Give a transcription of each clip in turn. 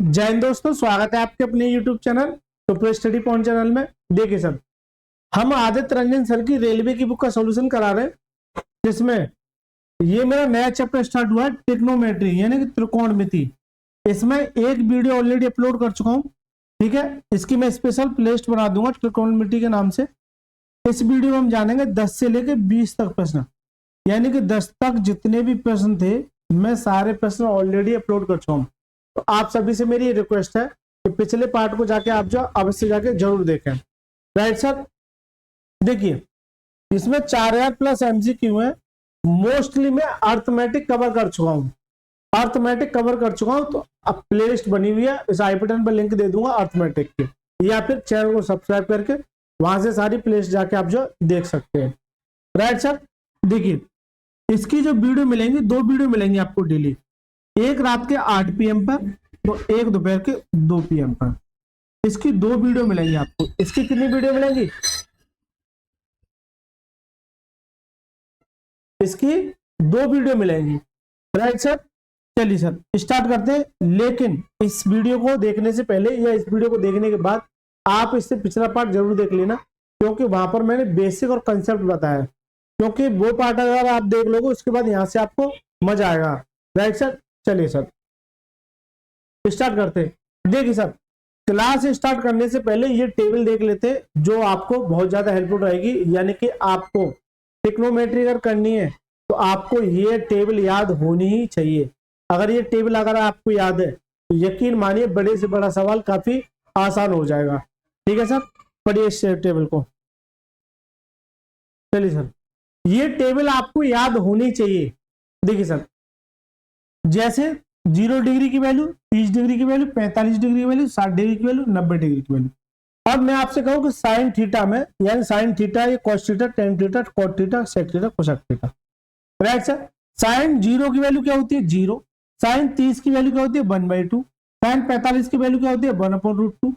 जय हिंद दोस्तों, स्वागत है आपके अपने YouTube channel super study point channel में। देखिए सर, हम आदित्य रंजन सर की रेलवे की बुक का सॉल्यूशन करा रहे हैं, जिसमें ये मेरा नया चैप्टर स्टार्ट हुआ है, ट्रिग्नोमेट्री यानी कि त्रिकोणमिति। इसमें एक वीडियो ऑलरेडी अपलोड कर चुका हूं, ठीक है। इसकी मैं स्पेशल प्लेलिस्ट बना दूंगा त्रिकोणमिति के नाम से। इस वीडियो में हम जानेंगे 10 से लेकर 20 तक प्रश्न, यानी कि 10 तक जितने भी प्रश्न थे मैं सारे प्रश्न ऑलरेडी अपलोड कर चुका हूं। तो आप सभी से मेरी रिक्वेस्ट है कि पिछले पार्ट को जाके आप जो अवश्य जाके जरूर देखें। राइट सर, देखिए इसमें 4000 प्लस MCQ है। मोस्टली मैं अर्थमेटिक कवर कर चुका हूं, तो अब प्लेलिस्ट बनी हुई है, इस आई बटन पर लिंक दे दूंगा अर्थमेटिक की, या फिर चैनल को सब्सक्राइब करके वहां से सारी प्लेलिस्ट जाके आप जो देख सकते हैं। राइट सर, देखिए इसकी जो वीडियो मिलेंगी, 2 वीडियो मिलेंगी आपको डेली, एक रात के 8 PM पर, तो एक दोपहर के 2 PM पर। इसकी 2 वीडियो मिलेंगी आपको। इसकी कितनी वीडियो मिलेंगी? इसकी 2 वीडियो मिलेंगी। राइट सर, चलिए सर स्टार्ट करते हैं। लेकिन इस वीडियो को देखने से पहले या इस वीडियो को देखने के बाद आप इससे पिछला पार्ट जरूर देख लेना, क्योंकि वहां पर मैंने बेसिक और कंसेप्ट बताया। क्योंकि वो पार्ट अगर आप देख लोगे उसके बाद यहां से आपको मजा आएगा। राइट सर, चलिए सर स्टार्ट करते हैं। देखिए सर, क्लास स्टार्ट करने से पहले ये टेबल देख लेते हैं, जो आपको बहुत ज्यादा हेल्पफुल रहेगी। यानी कि आपको ट्रिग्नोमेट्री अगर करनी है तो आपको ये टेबल याद होनी ही चाहिए। अगर ये टेबल अगर आपको याद है तो यकीन मानिए बड़े से बड़ा सवाल काफी आसान हो जाएगा। ठीक है सर, पढ़िए इस टेबल को। चलिए सर, ये टेबल आपको याद होनी चाहिए। देखिए सर, जैसे 0 डिग्री की वैल्यू, 30 डिग्री की वैल्यू, 45 डिग्री की वैल्यू, 60 डिग्री की वैल्यू, 90 डिग्री की वैल्यू। अब मैं आपसे कहूं कि साइन थीटा में, यानी साइन थीटा, ये cos theta, tan theta, cot theta, sec theta, cosec theta. Right sir, sine 0 की वैल्यू क्या होती है? 0। साइन 30 की वैल्यू क्या होती है? 1/2। साइन 45 की वैल्यू क्या होती है? 1/√2।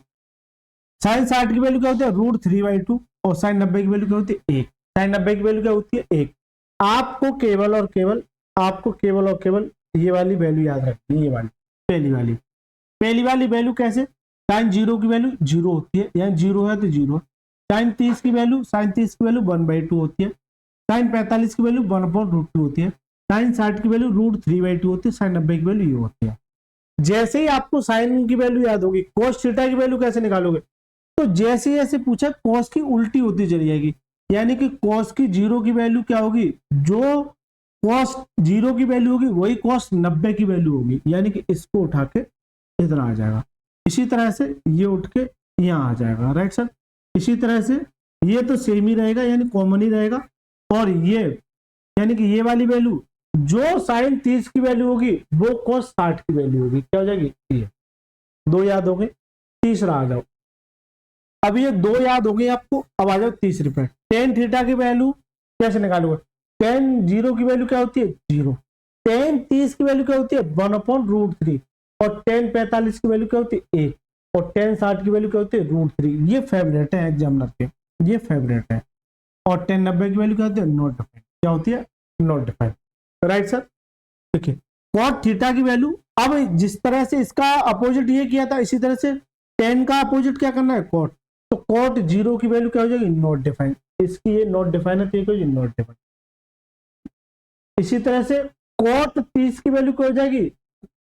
साइन 60 की वैल्यू क्या होती है? √3/2। और साइन 90 की वैल्यू क्या होती है? 1। साइन 90 की वैल्यू क्या होती है? 1। आपको केवल और केवल ये वाली वैल्यू याद रखनी है। ये वाली पहली वाली वैल्यू कैसे? साइन 0 की वैल्यू 0 होती है, यानी 0 है तो 0। साइन 30 की वैल्यू 1/2 होती है। साइन 45 की वैल्यू 1/√2 होती है। साइन 60 की वैल्यू √3/2 होती है। साइन 90 की वैल्यू ये होती है। जैसे ही आपको साइन की वैल्यू याद होगी, कोस थीटा की वैल्यू कैसे निकालोगे? तो जैसे जैसे पूछा, कोस की उल्टी होती चली जाएगी। यानी कि कोस की 0 की वैल्यू क्या होगी? जो कॉस 0 की वैल्यू होगी वही कॉस 90 की वैल्यू होगी। यानी कि इसको उठा के इधर आ जाएगा। इसी तरह से ये उठ के यहाँ आ जाएगा। राइट सर, इसी तरह से ये तो सेम ही रहेगा, यानी कॉमन ही रहेगा। और ये यानी कि ये वाली वैल्यू, जो साइन 30 की वैल्यू होगी वो कॉस 60 की वैल्यू होगी। क्या हो जाएगी? ये 2 याद हो गए। तीसरा आ जाओ। अब ये 2 याद हो गए आपको। अब आ जाओ तीसरे पे। टेन थीटा की वैल्यू कैसे निकालोगे? टेन 0 की वैल्यू क्या होती है? 0। टेन 30 की वैल्यू क्या होती है? 1/√3। और टेन 45 की वैल्यू क्या होती है? 1। और टेन 60 की वैल्यू क्या होती है? √3। ये फेवरेट है एग्जामिनर के, ये फेवरेट है। और टेन 90 की वैल्यू क्या होती है? Not defined. क्या होती है? Not defined. राइट सर, देखिए कॉट थीटा की वैल्यू, अब जिस तरह से इसका अपोजिट ये किया था, इसी तरह से टेन का अपोजिट क्या करना है? कॉट। तो कॉट 0 की वैल्यू क्या हो जाएगी? Not defined. इसकी ये नॉट डिफाइंड है, तो ये नॉट डिफाइंड। इसी तरह से कॉट 30 की वैल्यू क्या हो जाएगी?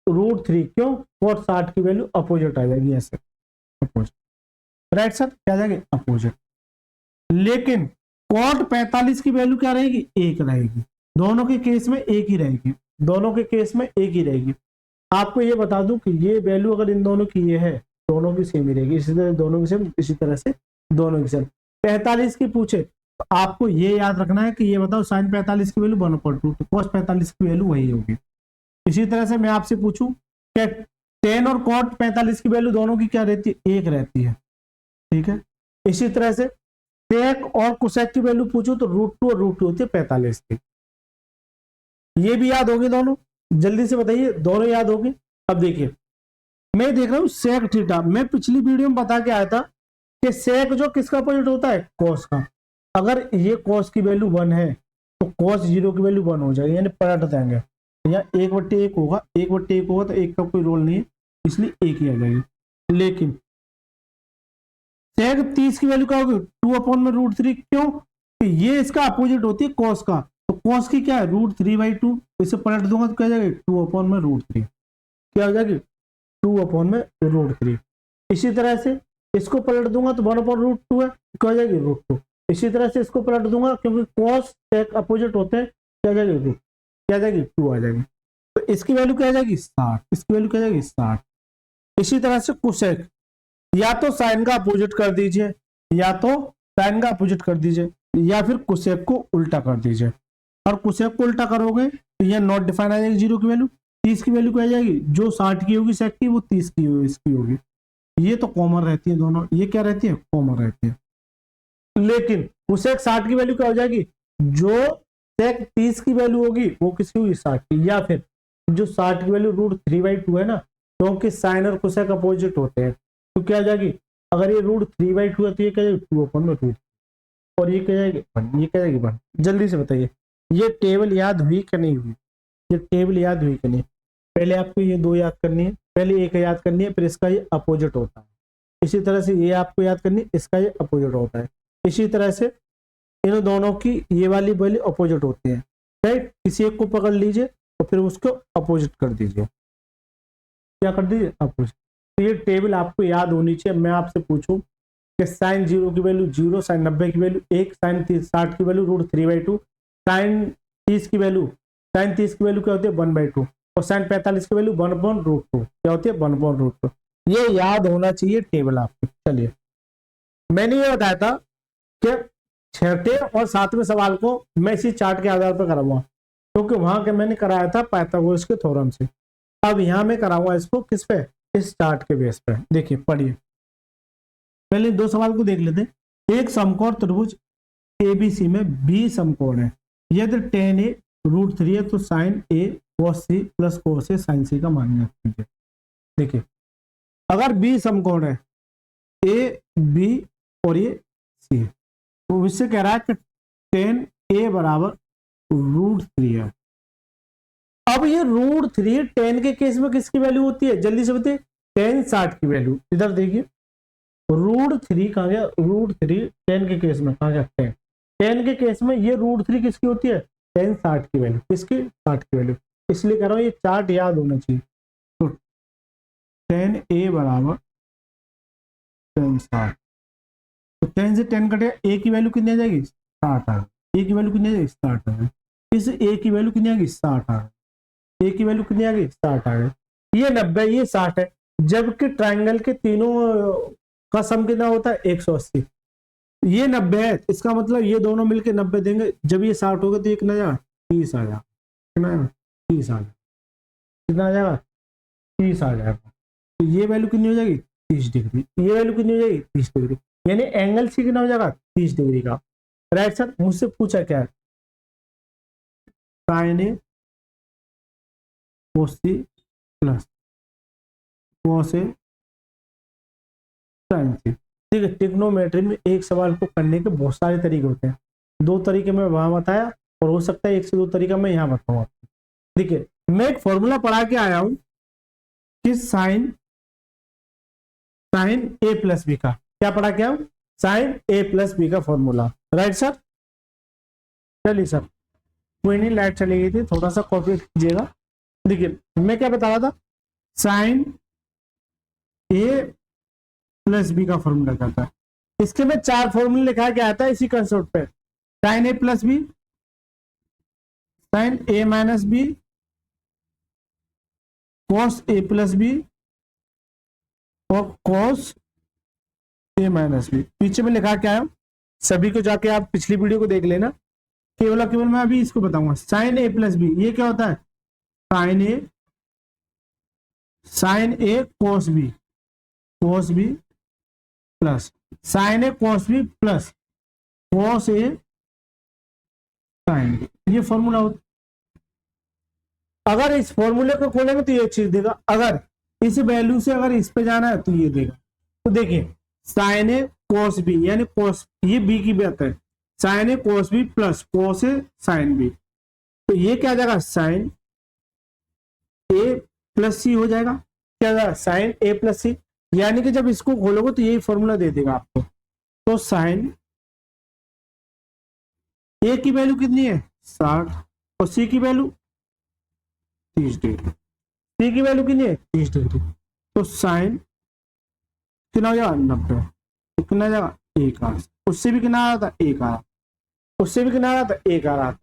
√3। क्यों? कॉट 60 की वैल्यू अपोजिट आ जाएगी, ऐसे अपोजिट। राइट सर, क्या आ जाएगी? अपोजिट। लेकिन कॉट 45 की वैल्यू क्या रहेगी? 1 रहेगी। दोनों के केस में एक ही रहेगी, दोनों के केस में एक ही रहेगी। आपको ये बता दूं कि ये वैल्यू अगर इन दोनों की ये है, दोनों की सेम ही रहेगी। इसी तरह दोनों की सेम, इसी तरह से दोनों की सेम। 45 की पूछे तो आपको ये याद रखना है कि ये बताओ साइन 45 की वैल्यू 1/2, तो कॉस 45 की वैल्यू वही होगी। इसी तरह से मैं आपसे पूछूं कि टेन और कॉट 45 की वैल्यू दोनों की क्या रहती है? 1 रहती है। ठीक है, इसी तरह से सेक और कोसेक की वैल्यू पूछूं तो √2 और √2 होती है 45 की। ये भी याद होगी दोनों? जल्दी से बताइए, दोनों याद होगी? अब देखिए मैं देख रहा हूं सेक थीटा। मैं पिछली वीडियो में बता के आया था कि सेक जो किसका अपोजिट होता है? कॉस का। अगर ये कॉस की वैल्यू 1 है तो कॉस 0 की वैल्यू 1 हो जाएगी, यानी पलट देंगे। या 1/1 होगा, 1/1 होगा तो 1 का कोई रोल नहीं है, इसलिए एक ही आ जाएगी। लेकिन सेक 30 की वैल्यू क्या होगी 2/√3। क्यों? तो ये इसका अपोजिट होती है कॉस का, तो कॉस की क्या है √3/2, इसे पलट दूंगा तो क्या जाएगा 2/√3, क्या हो जाएगी 2/√3। इसी तरह से इसको पलट दूंगा तो 1/√2 है, क्या हो जाएगी √2। इसी तरह से इसको पलट दूंगा क्योंकि कॉस सेक अपोजिट होते हैं, क्या जाएगी क्या जाएगी 2 आ जाएगी। तो इसकी वैल्यू क्या आ जाएगी 60, इसकी वैल्यू क्या जाएगी 60। इसी तरह से कोसेक, या तो साइन का अपोजिट कर दीजिए, या तो साइन का अपोजिट कर दीजिए, या फिर कोसेक को उल्टा कर दीजिए। और कोसेक को उल्टा करोगे तो यह नॉट डिफाइन आ जाएगी 0 की वैल्यू। 30 की वैल्यू क्या आ जाएगी, जो 60 की होगी सेक की वो 30 की होगी, इसकी होगी। ये तो कॉमन रहती है दोनों, ये क्या रहती है कॉमन रहती है। लेकिन कोसेक 60 की वैल्यू क्या हो जाएगी, जो सेक 30 की वैल्यू होगी वो किसकी होगी 60 की, या फिर जो 60 की वैल्यू √3/2 है ना, क्योंकि साइन और कोसेक अपोजिट होते हैं, तो क्या आ जाएगी, अगर ये √3/2 है तो ये क्या जाएगी 2/√3, और ये क्या जाएगी 1, ये क्या जाएगी 1। जल्दी से बताइए ये टेबल याद हुई कि नहीं हुई, ये टेबल याद हुई कि नहीं। पहले आपको ये दो याद करनी है, पहले एक याद करनी है, फिर इसका ये अपोजिट होता है। इसी तरह से ये आपको याद करनी है, इसका ये अपोजिट होता है। इसी तरह से इन दोनों की ये वाली वैल्यू अपोजिट होती है, राइट। किसी एक को पकड़ लीजिए और फिर उसको अपोजिट कर दीजिए, क्या कर दीजिए अपोजिट। तो ये टेबल आपको याद होनी चाहिए। मैं आपसे पूछूं कि साइन 0 की वैल्यू 0, साइन 90 की वैल्यू 1, साइन 60 की वैल्यू √3/2, साइन 30 की वैल्यू क्या होती है 1/2, और साइन 45 की वैल्यू 1/√2 क्या होती है 1/√2। ये याद होना चाहिए टेबल आपको। चलिए मैंने ये बताया था कि छठे और सातवें सवाल को मैं इसी चार्ट के आधार पर कराऊंगा, क्योंकि वहां के मैंने कराया था पाइथागोरस के थ्योरम से। अब यहां मैं कराऊंगा इसको किस पे, इस चार्ट के बेस पे। देखिए पढ़िए, पहले दो सवाल को देख लेते हैं। एक समकोण त्रिभुज एबीसी में बी समकोण है, यदि tan a √3 है तो sine a cos c plus cos a sin c का मान ज्ञात कीजिए। देखिए अगर बी समकोण है, ए बी और ये सी है, तो इससे कह रहा है कि tan a बराबर √3 है। अब ये √3 tan के केस में किसकी वैल्यू होती है, जल्दी से बताइए। tan 60 की वैल्यू, इधर देखिए √3 कहाँ गया, √3 tan के केस में कहाँ गया 10, tan के केस में ये √3 किसकी होती है tan 60 की वैल्यू, किसकी 60 की वैल्यू। इसलिए कह रहा हूं ये चार्ट याद होना चाहिए। तो tan a बराबर tan 60, तो 10 से 10 कटेगा, a की वैल्यू कितनी आ जाएगी 60 आ गई, a की वैल्यू कितनी आ जाएगी 60 आ गई। इस a की वैल्यू कितनी आ गई 60 आ गई, a की वैल्यू कितनी आ गई 60 आ गई। ये 90 ये 60 है, जबकि ट्राइंगल के तीनों का सम कितना होता है 180। ये 90 है, इसका मतलब ये दोनों मिलके 90 देंगे। जब ये 60 होगा तो ये कितना जाएगा 30 आ जाएगा, कितना 30 आ जाएगा, कितना आ जाएगा 30 आ जाएगा। तो ये वैल्यू कितनी हो जाएगी 30 डिग्री, ये वैल्यू कितनी हो जाएगी 30 डिग्री, यानी एंगल सी कितना हो जाएगा 30 डिग्री का। राइट सर, मुझसे पूछा क्या है sine a cos c plus cos a sin c। ठीक है, ट्रिग्नोमेट्री में एक सवाल को करने के बहुत सारे तरीके होते हैं, दो तरीके मैं वहां बताया और हो सकता है एक से दो तरीका मैं यहाँ बताऊंगा। देखिए मैं एक फॉर्मूला पढ़ा के आया हूं कि साइन ए प्लस बी का, क्या पढ़ा के आया हूं साइन ए प्लस बी का फॉर्मूला। राइट सर, चलिए सर कोई नहीं, लाइट चली गई थी, थोड़ा सा कॉपी कीजिएगा। देखिए मैं क्या बता रहा था, साइन ए प्लस बी का फॉर्मूला कहता है, इसके में 4 फॉर्मूले लिखा के आता है इसी कंसेप्ट पे। Sign A plus B, sign A minus B, cos A plus B और कॉस ए माइनस बी। पीछे में लिखा क्या है, सभी को जाके आप पिछली वीडियो को देख लेना। केवल मैं अभी इसको बताऊंगा। साइन ए प्लस बी ये क्या होता है, sine A cos B plus sign A cos B plus cos A sine B, ये फॉर्मूला होता। अगर इस फॉर्मूले को खोलेंगे तो ये चीज देगा, अगर इस वैल्यू से अगर इस पे जाना है तो ये देगा। तो देखिए साइन ए कॉस बी यानी कॉस, ये बी की बात है, sine A cos B plus cos A sine B, तो ये क्या आ जाएगा साइन ए प्लस सी हो जाएगा। क्या था, साइन ए प्लस सी, यानी कि जब इसको खोलोगे तो यही फॉर्मूला दे देगा आपको। तो साइन ए की वैल्यू कितनी है 60 और सी की वैल्यू 30 डिग्री, सी की वैल्यू कितनी है 30 डिग्री। तो साइन कितना हो जाएगा 90, तो कितना आ जाएगा 1 आ, उससे भी कितना आ रहा था 1 आ रहा, उससे भी कितना आ रहा था 1 आ रहा था।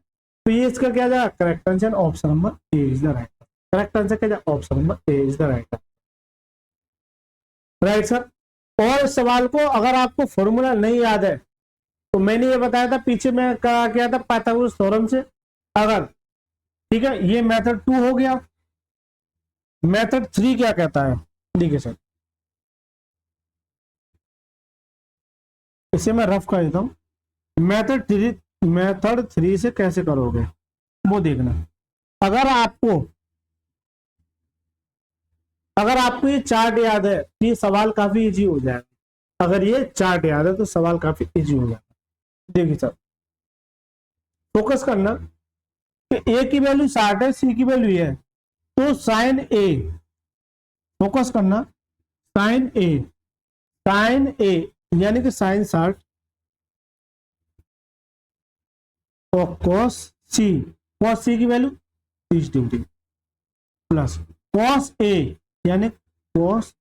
तो ये इसका क्या जाएगा correct answer, option number A is the right, correct answer क्या जाएगा option number A is the right, right sir. और इस सवाल को अगर आपको फॉर्मूला नहीं याद है तो मैंने ये बताया था पीछे में कहा क्या था पाइथागोरस थ्योरम से, अगर ठीक है ये मेथड 2 हो गया, मेथड 3 क्या कहता है, देखिए सर इसे मैं रफ कर देता हूं। मेथड 3 से कैसे करोगे वो देखना। अगर आपको ये चार्ट याद है तो ये सवाल काफी इजी हो जाएगा, अगर ये चार्ट याद है तो सवाल काफी इजी हो जाएगा। देखिए सर फोकस करना कि ए की वैल्यू 60 है, सी की वैल्यू है, तो साइन ए, फोकस करना साइन ए यानी कि साइन 60 और कॉस सी की value 30 degree plus cos A यानी कॉस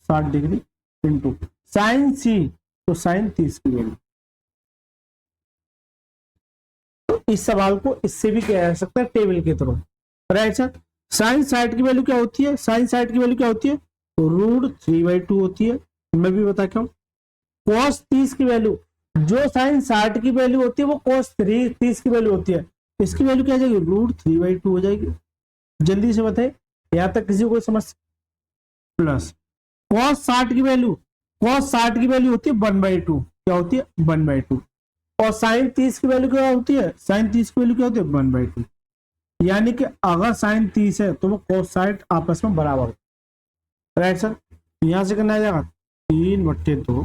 60 डिग्री इंटू साइन सी, तो साइन 30 की वैल्यू। तो इस सवाल को इससे भी किया जा सकता है टेबल के थ्रू, राइट सर। साइन 60 की वैल्यू क्या होती है, साइन 60 की वैल्यू क्या होती है √3/2 होती है, मैं भी बता क्या हूं। कॉस 30 की वैल्यू, जो साइन 60 की वैल्यू होती है वो कॉस 30 की वैल्यू होती है, इसकी वैल्यू क्या आ जाएगी √3/2 हो जाएगी। जल्दी से बताए यहां तक किसी को समझ। प्लस कॉस 60 की वैल्यू, होती है 1/2, क्या होती है 1/2, और साइन 30 की वैल्यू क्या होती है, साइन 30 की वैल्यू क्या होती है 1/2, यानी कि अगर साइन 30 है तो वो कॉस 60 आपस में बराबर हो, राइट सर। यहां से कितना आ जाएगा 3/2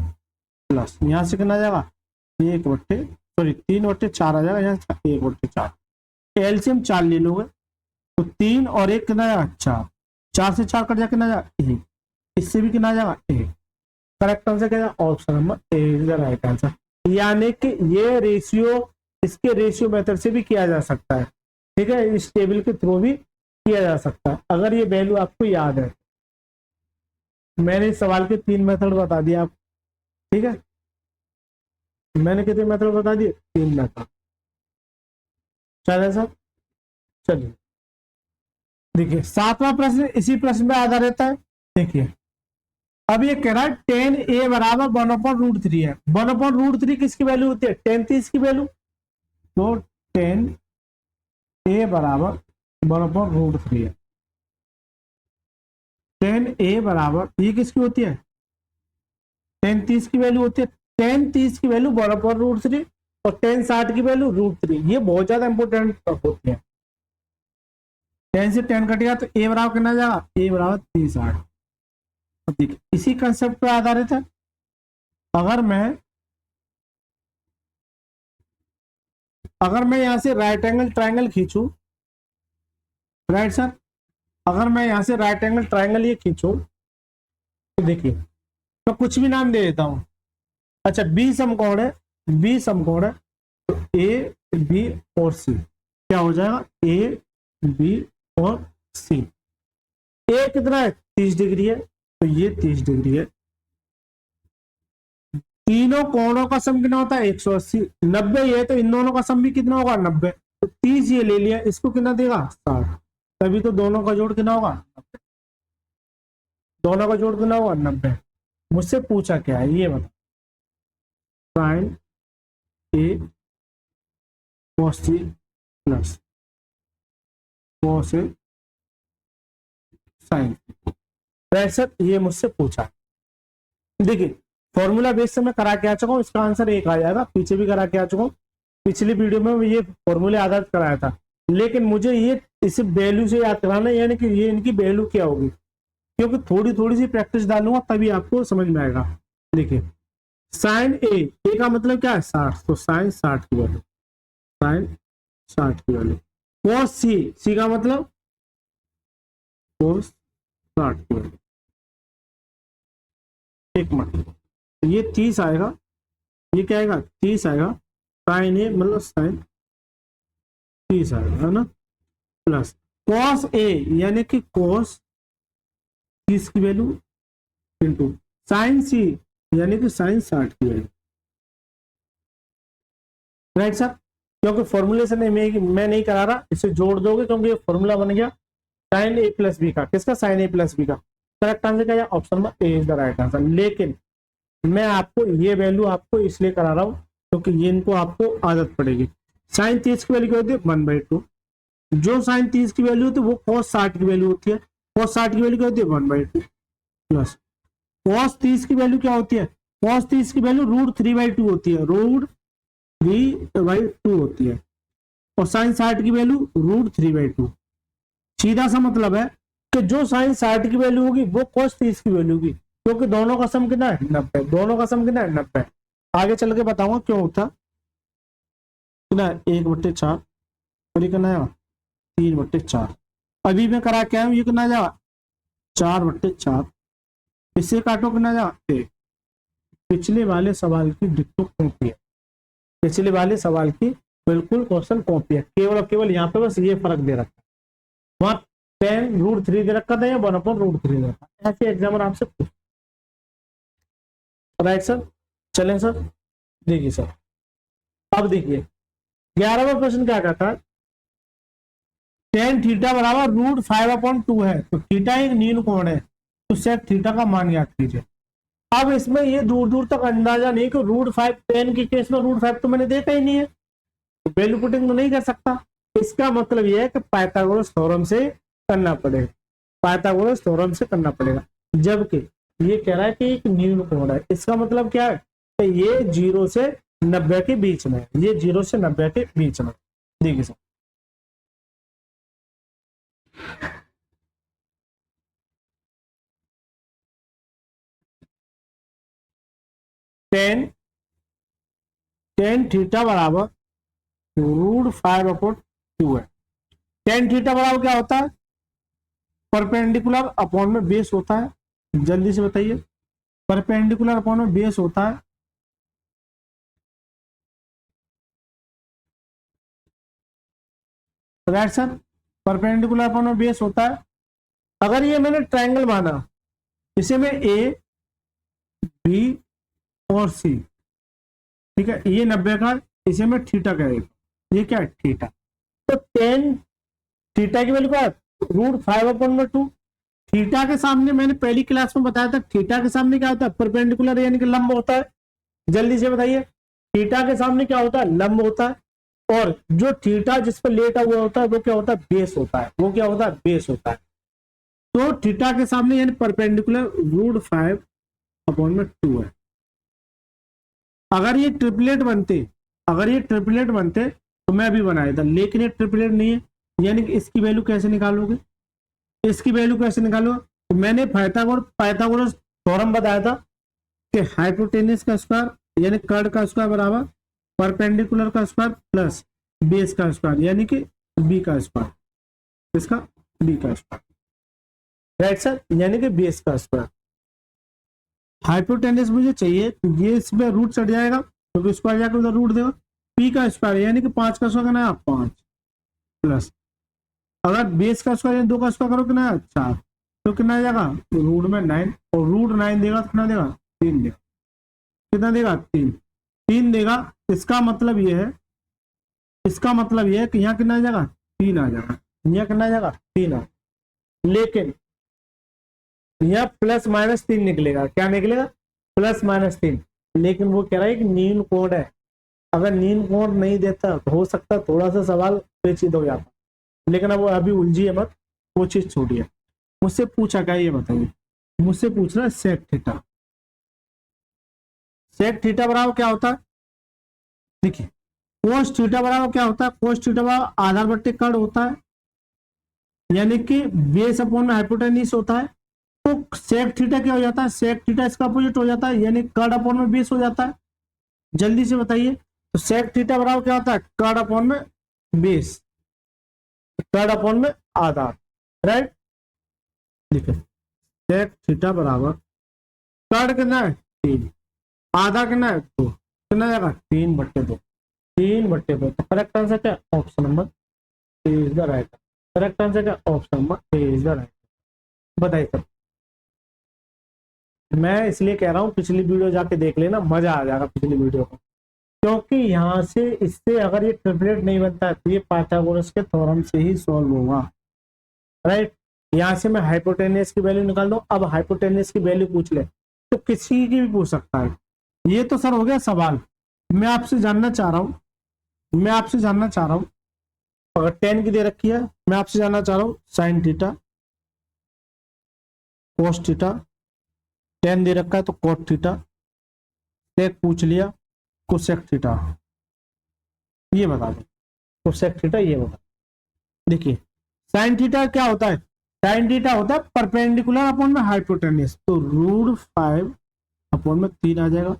प्लस यहां से कितना आ जाएगा 3/4 आ जाएगा, यहाँ 1/4, एलसीएम 4 ले लोगे तो 3 और 1 कितना आ जाएगा 4 से 4 कट जाए कितना आ जाएगा 1, इससे भी कितना आ जाएगा 1, करेक्ट आंसर क्या जाएगा option number A is the right answer. यानी कि ये रेशियो इसके रेशियो मेथड से भी किया जा सकता है, ठीक है, इस टेबल के थ्रू भी किया जा सकता है अगर ये वैल्यू आपको याद है। मैंने इस सवाल के 3 मेथड बता दिए आप, ठीक है, मैंने कितने मेथड बता दिए 3 मेथड, चले सर। चलिए देखिए 7वां प्रश्न इसी प्रश्न में आधारित है। देखिए अब ये कह रहा है tan a बराबर 1/√3 है, 1/√3 किसकी वैल्यू होती है tan 30 की वैल्यू, तो tan a बराबर 1/√3 है, tan a बराबर ये किसकी होती है tan 30 की वैल्यू होती है, tan 30 की वैल्यू 1/√3 और tan 60 की वैल्यू √3, ये बहुत ज्यादा इंपोर्टेंट होती है। tan से tan कटेगा तो a बराबर कितना जाएगा, a बराबर 30/60। अब देखिए इसी कंसेप्ट पर आधारित है, अगर मैं यहां से राइट एंगल ट्राइंगल खींचू, राइट सर, अगर मैं यहां से राइट एंगल ट्राइंगल ये खींचू तो देखिए मैं कुछ भी नाम दे देता हूं, अच्छा बी समकोण है, तो ए बी और सी क्या हो जाएगा ए बी और सी, ए कितना है 30 डिग्री है तो ये 30 डिग्री है, तीनों कोणों का सम कितना होता है 180, 90 ये तो इन दोनों का सम भी कितना होगा 90, तो 30 ये ले लिया, इसको कितना देगा 60, तभी तो दोनों का जोड़ कितना होगा 90, दोनों का जोड़ कितना होगा 90। मुझसे पूछा क्या है ये बता, sign A cos C plus cos A sign, sir ये मुझसे पूछा। देखिए फॉर्मूला बेस से मैं करा के आ चुका हूँ, इसका आंसर 1 आ जाएगा, पीछे भी करा के आ चुका हूँ, पिछली वीडियो में ये फॉर्मूले आधारित कराया था, लेकिन मुझे ये इस वैल्यू से याद कराना है, यानी कि ये इनकी वैल्यू क्या होगी, क्योंकि थोड़ी थोड़ी सी प्रैक्टिस डालूंगा तभी आपको समझ में आएगा। देखिए साइन ए का मतलब क्या है 60, तो साइन 60 की वैल्यू, साइन 60 की वैल्यू, कॉस सी का मतलब कॉस 60 की वैल्यू। एक मिनट, ये 30 आएगा, ये क्या आएगा 30 आएगा, साइन ए मतलब साइन 30 आएगा, है ना, प्लस कॉस ए यानी कि कॉस 30 की वैल्यू इंटू साइन सी यानी कि साइन 60 की वैल्यू। राइट सर, क्योंकि फॉर्मुलेशन मैं नहीं करा रहा, इसे जोड़ दोगे क्योंकि ये फॉर्मूला बन गया साइन ए प्लस बी का। किसका? साइन ए प्लस बी का। करेक्ट आंसर क्या है? ऑप्शन में ए इज द राइट आंसर। लेकिन मैं आपको ये वैल्यू आपको इसलिए करा रहा हूं क्योंकि ये इनको आपको आदत पड़ेगी। साइन 30 की वैल्यू क्या होती है? 1/2। जो साइन 30 की वैल्यू होती है वो कॉस 60 की वैल्यू होती है। कॉस 60 की वैल्यू क्या होती है? 1/2 प्लस कॉस 30 की वैल्यू क्या होती है? कॉस 30 की वैल्यू √3/2 होती है, √3/2 होती है। और साइन 60 की वैल्यू √3/2। सीधा सा मतलब है कि जो साइन 60 की वैल्यू होगी वो कॉस 30 की वैल्यू होगी, क्योंकि दोनों का सम कितना है? 90। दोनों का सम कितना है? 90। आगे चल के बताऊंगा क्यों होता कितना है? 1/4 और ये कितना है? 3/4। अभी मैं करा क्या हूं, ये कितना जाएगा? 4/4। इससे काटो कितना जाएगा? 1। पिछले वाले सवाल की डिट्टो कॉपी है, पिछले वाले सवाल की बिल्कुल क्वेश्चन कॉपी है, केवल और केवल यहाँ पे बस ये फर्क दे रखा है। वहां 10√3 दे रखा था या 1/√3 दे रखा है। ऐसे एग्जामर आपसे पूछ। राइट सर, चलें सर, देखिए सर, अब देखिए 11वां प्रश्न क्या कहता है? tan थीटा बराबर √5/2 है, तो थीटा एक न्यून कोण है, तो सेक थीटा का मान याद कीजिए। अब इसमें ये दूर दूर तक अंदाजा नहीं कि √5 tan के केस में √5 तो मैंने देखा ही नहीं है, तो वैल्यू पुटिंग तो नहीं कर सकता। इसका मतलब यह है कि पाइथागोरस थ्योरम से करना पड़ेगा, पाइथागोरस थ्योरम से करना पड़ेगा। जबकि ये कह रहा है कि एक न्यून कोण है, इसका मतलब क्या है कि ये 0 से 90 के बीच में है, ये 0 से 90 के बीच में। देखिए सर, tan थीटा बराबर √5/2 है। tan थीटा बराबर क्या होता है? परपेंडिकुलर अपॉन में बेस होता है। जल्दी से बताइए, परपेंडिकुलर अपॉन में बेस होता है। राइट सर, परपेंडिकुलर अपॉन में बेस होता है। अगर ये मैंने ट्रायंगल माना, इसे मैं ए बी और सी, ठीक है, ये 90 का, इसे मैं थीटा कहेगा, ये क्या है? थीटा। तो tan थीटा की वैल्यू क्या है? √5/2। थीटा के सामने मैंने पहली क्लास में बताया था, थीटा के सामने क्या होता है? परपेंडिकुलर यानी कि लंब होता है। जल्दी से बताइए, थीटा के सामने क्या होता है? लंब होता है। और जो थीटा जिस पर लेटा हुआ होता है वो क्या होता है? बेस होता है। वो क्या होता है? बेस होता है। तो थीटा के सामने यानी परपेंडिकुलर √5/2 है। अगर ये ट्रिपलेट बनते तो मैं भी बनाया था, लेकिन ये ट्रिपलेट नहीं है, यानी कि इसकी वैल्यू कैसे निकालोगे? इसकी वैल्यू कैसे निकालोगे? तो मैंने पाइथागोरस थ्योरम बताया था कि हाइपोटेनस का स्क्वायर यानी कर्ड का स्क्वायर बराबर परपेंडिकुलर का स्क्वायर प्लस बेस का स्क्वायर यानी कि बी का स्क्वायर, इसका बी का स्क्वायर। राइट सर, यानी कि बेस का स्क्वायर। हाइपोटेनस मुझे चाहिए, तो ये इसमें रूट चढ़ जाएगा, तो स्क्वायर जाकर उधर रूट देगा। पी का स्क्वायर यानी कि 5 का स्क्वायर करना है 5 प्लस, अगर बेस का स्क्वायर 2 का स्क्वायर करो कितना है? 4, तो कितना जाएगा? रूट में 9, और √9 देगा तो कितना देगा? 3 देगा। कितना देगा? 3 देगा। इसका मतलब ये है कि यहाँ कितना आ जाएगा? 3 आ जाएगा। यहाँ कितना आ जाएगा? 3 आ। लेकिन यहाँ +-3 निकलेगा। क्या निकलेगा? +-3। लेकिन वो कह रहा है कि न्यून कोण है। अगर न्यून कोण नहीं देता तो हो सकता थोड़ा सा सवाल पेचीदा हो जाता, लेकिन अब अभी उलझिए मत, वो चीज छोड़िए। मुझसे पूछा क्या? ये बताइए, मुझसे पूछ रहा है सेक थीटा। सेक थीटा बराबर क्या होता है? देखिए, कोस थीटा बराबर क्या होता है? कोस थीटा बराबर आधार बट्टे कर्ण होता है, यानी कि बेस अपॉन में हाइपोटेन्यूज होता है। तो सेक थीटा क्या हो जाता है? सेक थीटा इसका अपोजिट हो जाता है, यानी कर्ण अपॉन में बेस हो जाता है। जल्दी से बताइए, तो सेक थीटा बराबर क्या होता है? कर्ण अपॉन में बेस, कर्ण अपॉन में आधार। राइट, देखिए सेक थीटा बराबर कर्ड कितना है 3, आधा कितना है 2, कितना जाएगा 3/2, 3/2। तो करेक्ट आंसर क्या option number A is the right. Correct answer क्या option number A is the right. बताइए सर, मैं इसलिए कह रहा हूँ पिछली वीडियो जाके देख लेना, मजा आ जाएगा पिछली वीडियो को, क्योंकि यहाँ से इससे अगर ये ट्रिपलेट नहीं बनता है तो ये पाइथागोरस के थ्योरम से ही सॉल्व होगा, राइट। यहाँ से मैं हाइपोटेनियस की वैल्यू निकाल दूं, अब हाइपोटेनियस की वैल्यू पूछ ले तो किसी की भी पूछ सकता है। ये तो सर हो गया सवाल। मैं आपसे जानना चाह रहा हूँ, अगर 10 की दे रखी है, मैं आपसे जानना चाह रहा हूँ साइन थीटा कोस थीटा, 10 दे रखा है तो कोट थीटा, सेक पूछ लिया, कोसेक थीटा, ये बता दो। कोसेक थीटा ये बता। देखिए साइन थीटा क्या होता है, साइन थीटा होता है परपेंडिकुलर अपॉन में हाइपोटेनियस, तो √5/3 आ जाएगा।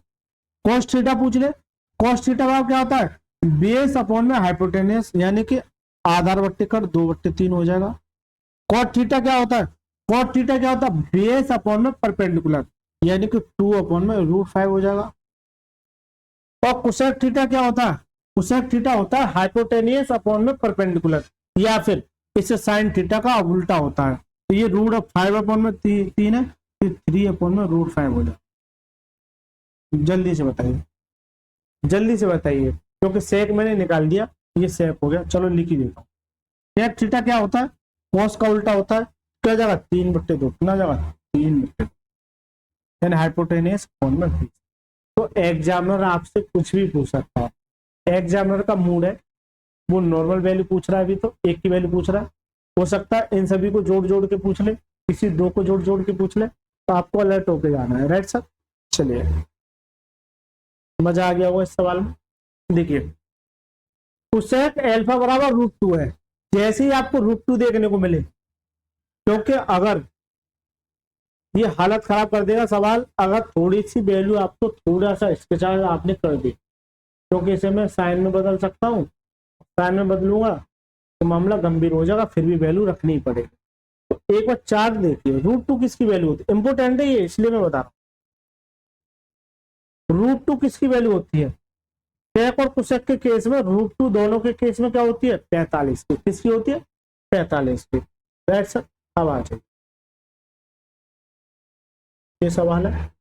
कोस थीटा पूछ ले, कोस थीटा का क्या होता है बेस अपॉन में हाइपोटेनियस, यानी कि आधार बट्टे कर 2/3 हो जाएगा। कॉट थीटा क्या होता है, कॉट थीटा क्या होता है बेस अपॉन में परपेंडिकुलर, यानी कि 2/में √5 हो जाएगा। और कोसेक थीटा क्या होता है, कोसेक थीटा होता है हाइपोटेनियस अपॉन में परपेंडिकुलर, या फिर इससे साइन थीटा का उल्टा होता है। तो ये √5/3 है, 3/में √5 हो जाएगा। जल्दी से बताइए, जल्दी से बताइए, क्योंकि सेक मैंने निकाल दिया, ये सेक हो गया। चलो लिख ही देता हूँ। सेक थीटा क्या होता है, कॉस का उल्टा होता है, क्या जाएगा 3/2, कितना जाएगा 3/2, यानी हाइपोटेनियस अपॉन में 3। तो एग्जामिनर आपसे कुछ भी पूछ सकता है, एग्जामिनर का मूड है, वो नॉर्मल वैल्यू पूछ रहा है, अभी तो एक की वैल्यू पूछ रहा है, हो सकता है इन सभी को जोड़ जोड़ के पूछ ले, किसी दो को जोड़ जोड़ के पूछ ले, तो आपको अलर्ट होके जाना है, राइट सर। चलिए मजा आ गया होगा इस सवाल में। देखिए कोसेक अल्फा बराबर √2 है, जैसे ही आपको √2 देखने को मिले, क्योंकि अगर ये हालत खराब कर देगा सवाल, अगर थोड़ी सी वैल्यू आपको थोड़ा सा स्केचार आपने कर दी, क्योंकि इसे मैं साइन में बदल सकता हूँ, साइन में बदलूंगा तो मामला गंभीर हो जाएगा, फिर भी वैल्यू रखनी ही पड़ेगी। तो एक बार चार्ट देखिए, √2 किसकी वैल्यू होती है, इंपोर्टेंट है ये, इसलिए मैं बता रहा हूँ। √2 किसकी वैल्यू होती है, सेक और कोसेक के केस में, √2 दोनों के केस में क्या होती है 45 की, किसकी होती है 45 की, राइट सर। अब आ जाइए, ये सवाल है,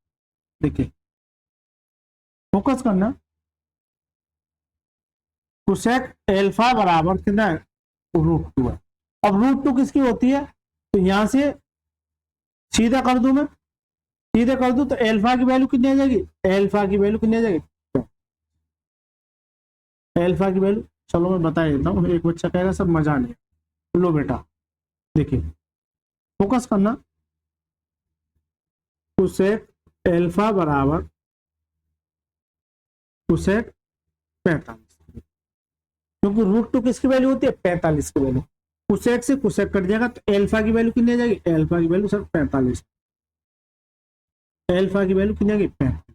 देखिए फोकस करना। कोसेक अल्फा बराबर कितना है √2 है। अब √2 किसकी होती है, तो यहां से सीधा कर दूं, मैं सीधे कर दूं तो अल्फा की वैल्यू कितनी आ जाएगी, अल्फा की वैल्यू कितनी आ जाएगी, अल्फा की वैल्यू, चलो मैं बता देता हूँ। एक बच्चा कहेगा सब मजा नहीं, लो बेटा देखिए फोकस करना। कोसेक अल्फा बराबर कोसेक 45, क्योंकि √2 किसकी वैल्यू होती है 45 की वैल्यू, कोसेक से कोसेक कट जाएगा तो अल्फा की वैल्यू कितनी आ जाएगी, अल्फा की वैल्यू सर 45, अल्फा की वैल्यू कितनी आ गई 45।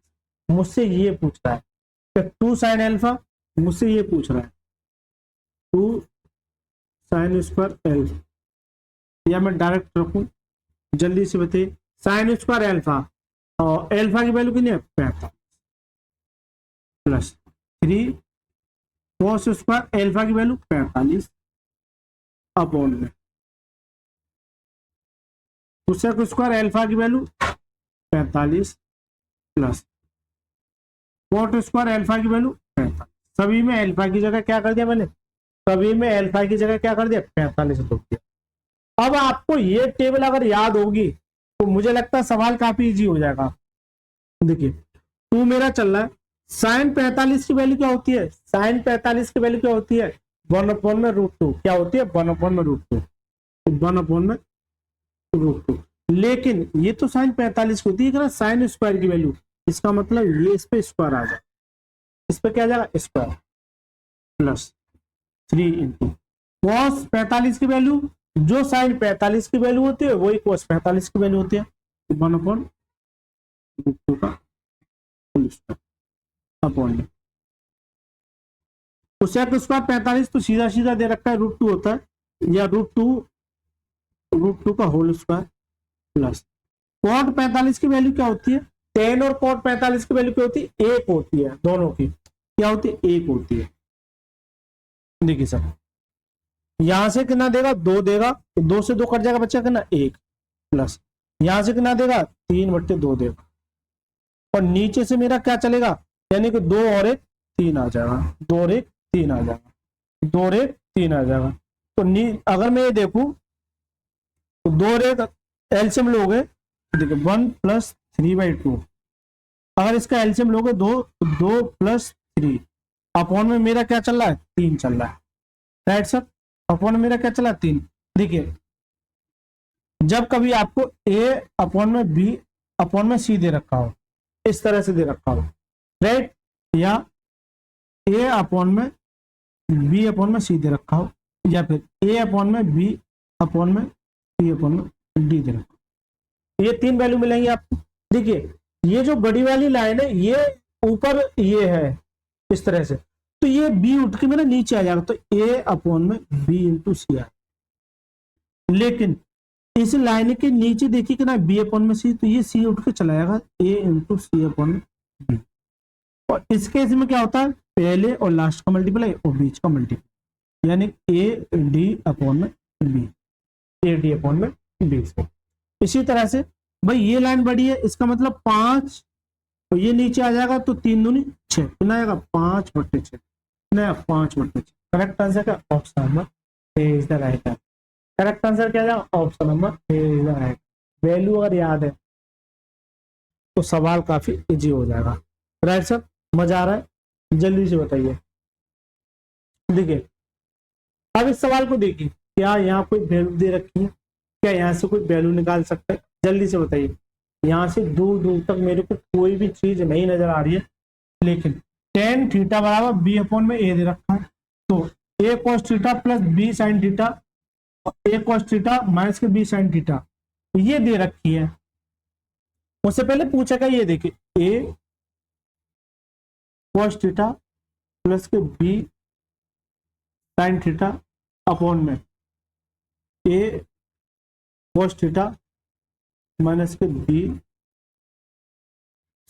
मुझसे ये पूछ रहा है 2 साइन अल्फा, मुझसे ये पूछ रहा है 2 साइन स्क्वायर अल्फा, या मैं डायरेक्ट रखूं, जल्दी से बताइए। साइन स्क्वायर अल्फा और अल्फा की वैल्यू कितनी है 45 प्लस 3 कोस स्क्वायर अल्फा की वैल्यू 45 अपॉन में कोसेक स्क्वायर अल्फा की value 45 plus coat square alpha की वैल्यू 45। सभी में अल्फा की जगह क्या कर दिया मैंने, सभी में अल्फा की जगह क्या कर दिया 45 लिख दिया। अब आपको ये टेबल अगर याद होगी तो मुझे लगता है सवाल काफी इजी हो जाएगा। देखिए 2 मेरा चल रहा है, साइन 45 की वैल्यू क्या होती है, साइन 45 की वैल्यू क्या होती है 1/√2, क्या होती है 1/√2, 1/√2। लेकिन ये तो साइन 45 की होती है ना, साइन स्क्वायर की वैल्यू, इसका मतलब ये इस पे स्क्वायर आ जाए, इस पे क्या आ जाएगा स्क्वायर प्लस 3 इंटू कॉस 45 की वैल्यू, जो साइन 45 की वैल्यू होती है वही कॉस 45 की वैल्यू होती है, 1/√2 का अपॉन में कोसेक स्क्वायर 45 तो सीधा सीधा दे रखा है √2 होता है, या √2 का होल स्क्वायर प्लस कॉट 45 की वैल्यू क्या होती है, टेन और कॉट 45 की वैल्यू क्या होती है, एक होती है, दोनों की क्या होती है, एक होती है। देखिए सर यहां से कितना देगा, 2 देगा, तो 2 से 2 कट जाएगा, बच्चा कितना, 1 प्लस यहां से कितना देगा, 3/2 देगा, और नीचे से मेरा क्या चलेगा, यानी कि 2 और 1 3 आ जाएगा, 2 और 1 3 आ जाएगा, 2 और 1 3 आ जाएगा। तो अगर मैं ये देखूं तो 2 और 1 एलसीएम लोगे, देखिए 1 + 3/2, अगर इसका एलसीएम लोगे 2 तो 2 + 3 अपॉन में मेरा क्या चल रहा है, 3 चल रहा है, राइट सर, अपॉन में मेरा क्या चला, 3। देखिए जब कभी आपको a अपॉन में b अपॉन में c दे रखा हो, इस तरह से दे रखा हो, राइट, या a अपॉन में b अपॉन में c दे रखा हो, या फिर a अपॉन में b अपॉन में c अपॉन में d दे रखा हो, ये 3 वैल्यू मिलेंगी आपको। देखिए ये जो बड़ी वाली लाइन है ये ऊपर ये है इस तरह से, तो ये b उठ के मेरा नीचे आ जाएगा, तो a अपॉन में b इंटू सी आए। लेकिन इस लाइन के नीचे देखिए कि ना b अपॉन में c, तो ये c उठ के चला जाएगा a इंटू सी अपॉन में b। और इस केस में क्या होता है, पहले और लास्ट का मल्टीप्लाई और बीच का मल्टीप्लाई, यानी a d अपॉन में b, a d अपॉन में b। इसी तरह से भाई ये लाइन बड़ी है, इसका मतलब 5, तो ये नीचे आ जाएगा, तो 3 दूनी 6, कितना आएगा, 5/6, कितना 5/6। करेक्ट आंसर क्या, option number A is the right answer. Correct answer क्या जाएगा, option number A is the right. Value अगर याद है तो सवाल काफी इजी हो जाएगा, राइट सर। मजा आ रहा है, जल्दी से बताइए। देखिए अब इस सवाल को देखिए, क्या यहाँ कोई वैल्यू दे रखी है, क्या यहाँ से कोई वैल्यू निकाल सकता है, जल्दी से बताइए। यहाँ से दूर दूर तक मेरे को कोई भी चीज नहीं नजर आ रही है, लेकिन tan थीटा बराबर b अपॉन में a दे रखा है, तो a cos theta plus b sin theta, a cos theta minus के b sin थीटा ये दे रखी है। उससे पहले पूछेगा ये देखिए a cos थीटा प्लस के b sin थीटा अपॉन में a cos थीटा माइनस के b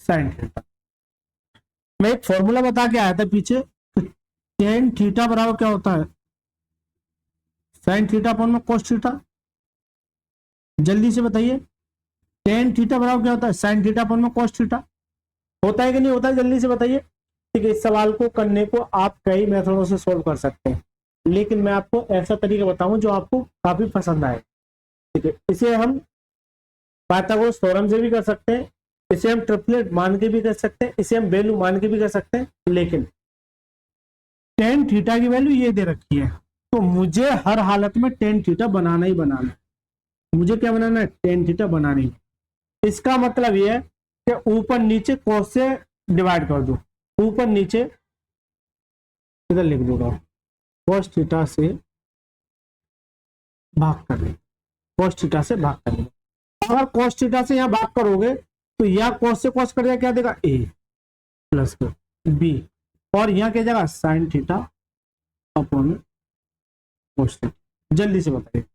sin थीटा। मैं एक फॉर्मूला बता के आया था पीछे, tan थीटा बराबर क्या होता है, sin थीटा अपॉन में cos थीटा। जल्दी से बताइए, tan थीटा बराबर क्या होता है, sin थीटा अपॉन में cos थीटा। होता है कि नहीं होता है, जल्दी से बताइए। ठीक है, इस सवाल को करने को आप कई मेथडों से सोल्व कर सकते हैं, लेकिन मैं आपको ऐसा तरीका बताऊं जो आपको काफी पसंद आए। ठीक है, इसे हम पाइथागोरस थ्योरम से भी कर सकते हैं, इसे हम ट्रिपलेट मान के भी कर सकते हैं, इसे हम वैल्यू मान के भी कर सकते हैं, लेकिन tan थीटा की वैल्यू ये दे रखी है, तो मुझे हर हालत में tan थीटा बनाना ही बनाना है। मुझे क्या बनाना है, tan थीटा बनाना ही। इसका मतलब ये है कि ऊपर नीचे cos से डिवाइड कर दो, ऊपर नीचे इधर लिख दूंगा, cos थीटा से भाग कर ले, cos थीटा से भाग कर ले। अगर cos थीटा से यहाँ भाग करोगे तो यह cos से cos कर जाएगा, क्या देगा, a प्लस b, और यहाँ क्या जाएगा, sin theta upon cos theta. जल्दी से बताइए।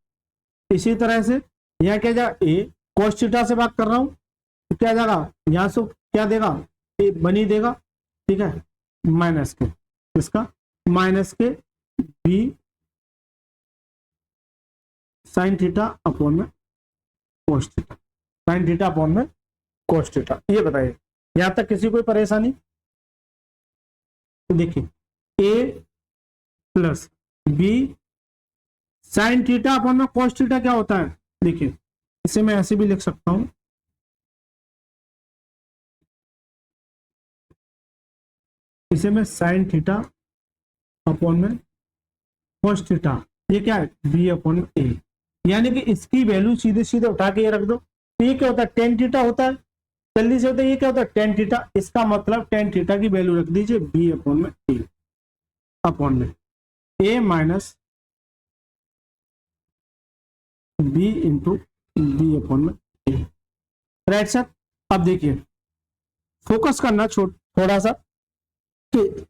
इसी तरह से यहाँ क्या जाएगा, a cos थीटा से भाग कर रहा हूं तो क्या जाएगा, यहाँ से क्या देगा, a बनी देगा, ठीक है, माइनस के इसका माइनस के b sin थीटा अपॉन में cos theta, sin theta upon में cos थीटा। ये बताइए यहां तक किसी कोई परेशानी। देखिए a plus b sin theta upon में cos थीटा क्या होता है, देखिए इसे मैं ऐसे भी लिख सकता हूं, इसे मैं sin थीटा अपॉन में cos थीटा, ये क्या है, b अपॉन में a, यानी कि इसकी वैल्यू सीधे सीधे उठा के ये रख दो, तो ये क्या होता है, tan थीटा होता है। जल्दी से होता है, ये क्या होता है, tan थीटा। इसका मतलब tan थीटा की वैल्यू रख दीजिए b अपॉन में a, अपॉन में a minus b into b upon में a, राइट सर। अब देखिए फोकस करना थोड़ा सा कि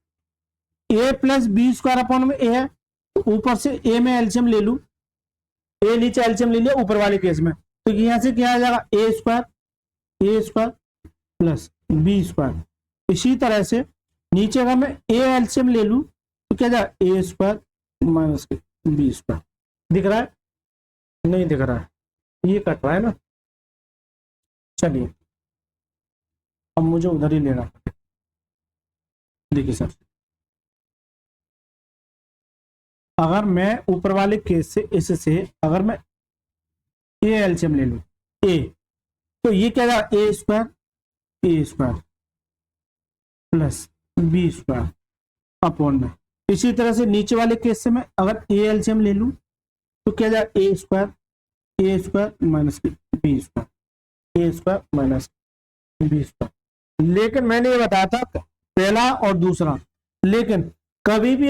a plus B square upon में a है, तो ऊपर से a में एलसीएम ले लूं, a नीचे एलसीएम ले लिया ऊपर वाले केस में, तो यहां से क्या आ जाएगा, a square A square plus B square. इसी तरह से नीचे अगर मैं ए एलसीएम ले लूं तो क्या जाएगा, A square minus B square. दिख रहा है? नहीं दिख रहा है, ये कट रहा है ना। चलिए अब मुझे उधर ही लेना। देखिए सर, अगर मैं ऊपर वाले केस से इससे अगर मैं ए एलसीएम ले लूं ए, तो ये क्या जाएगा, A square plus B square upon में। इसी तरह से नीचे वाले केस से मैं अगर ए एलसीएम ले लूं तो क्या जाएगा, A square minus B square, A square minus B square. लेकिन मैंने ये बताया था पहला और दूसरा, लेकिन कभी भी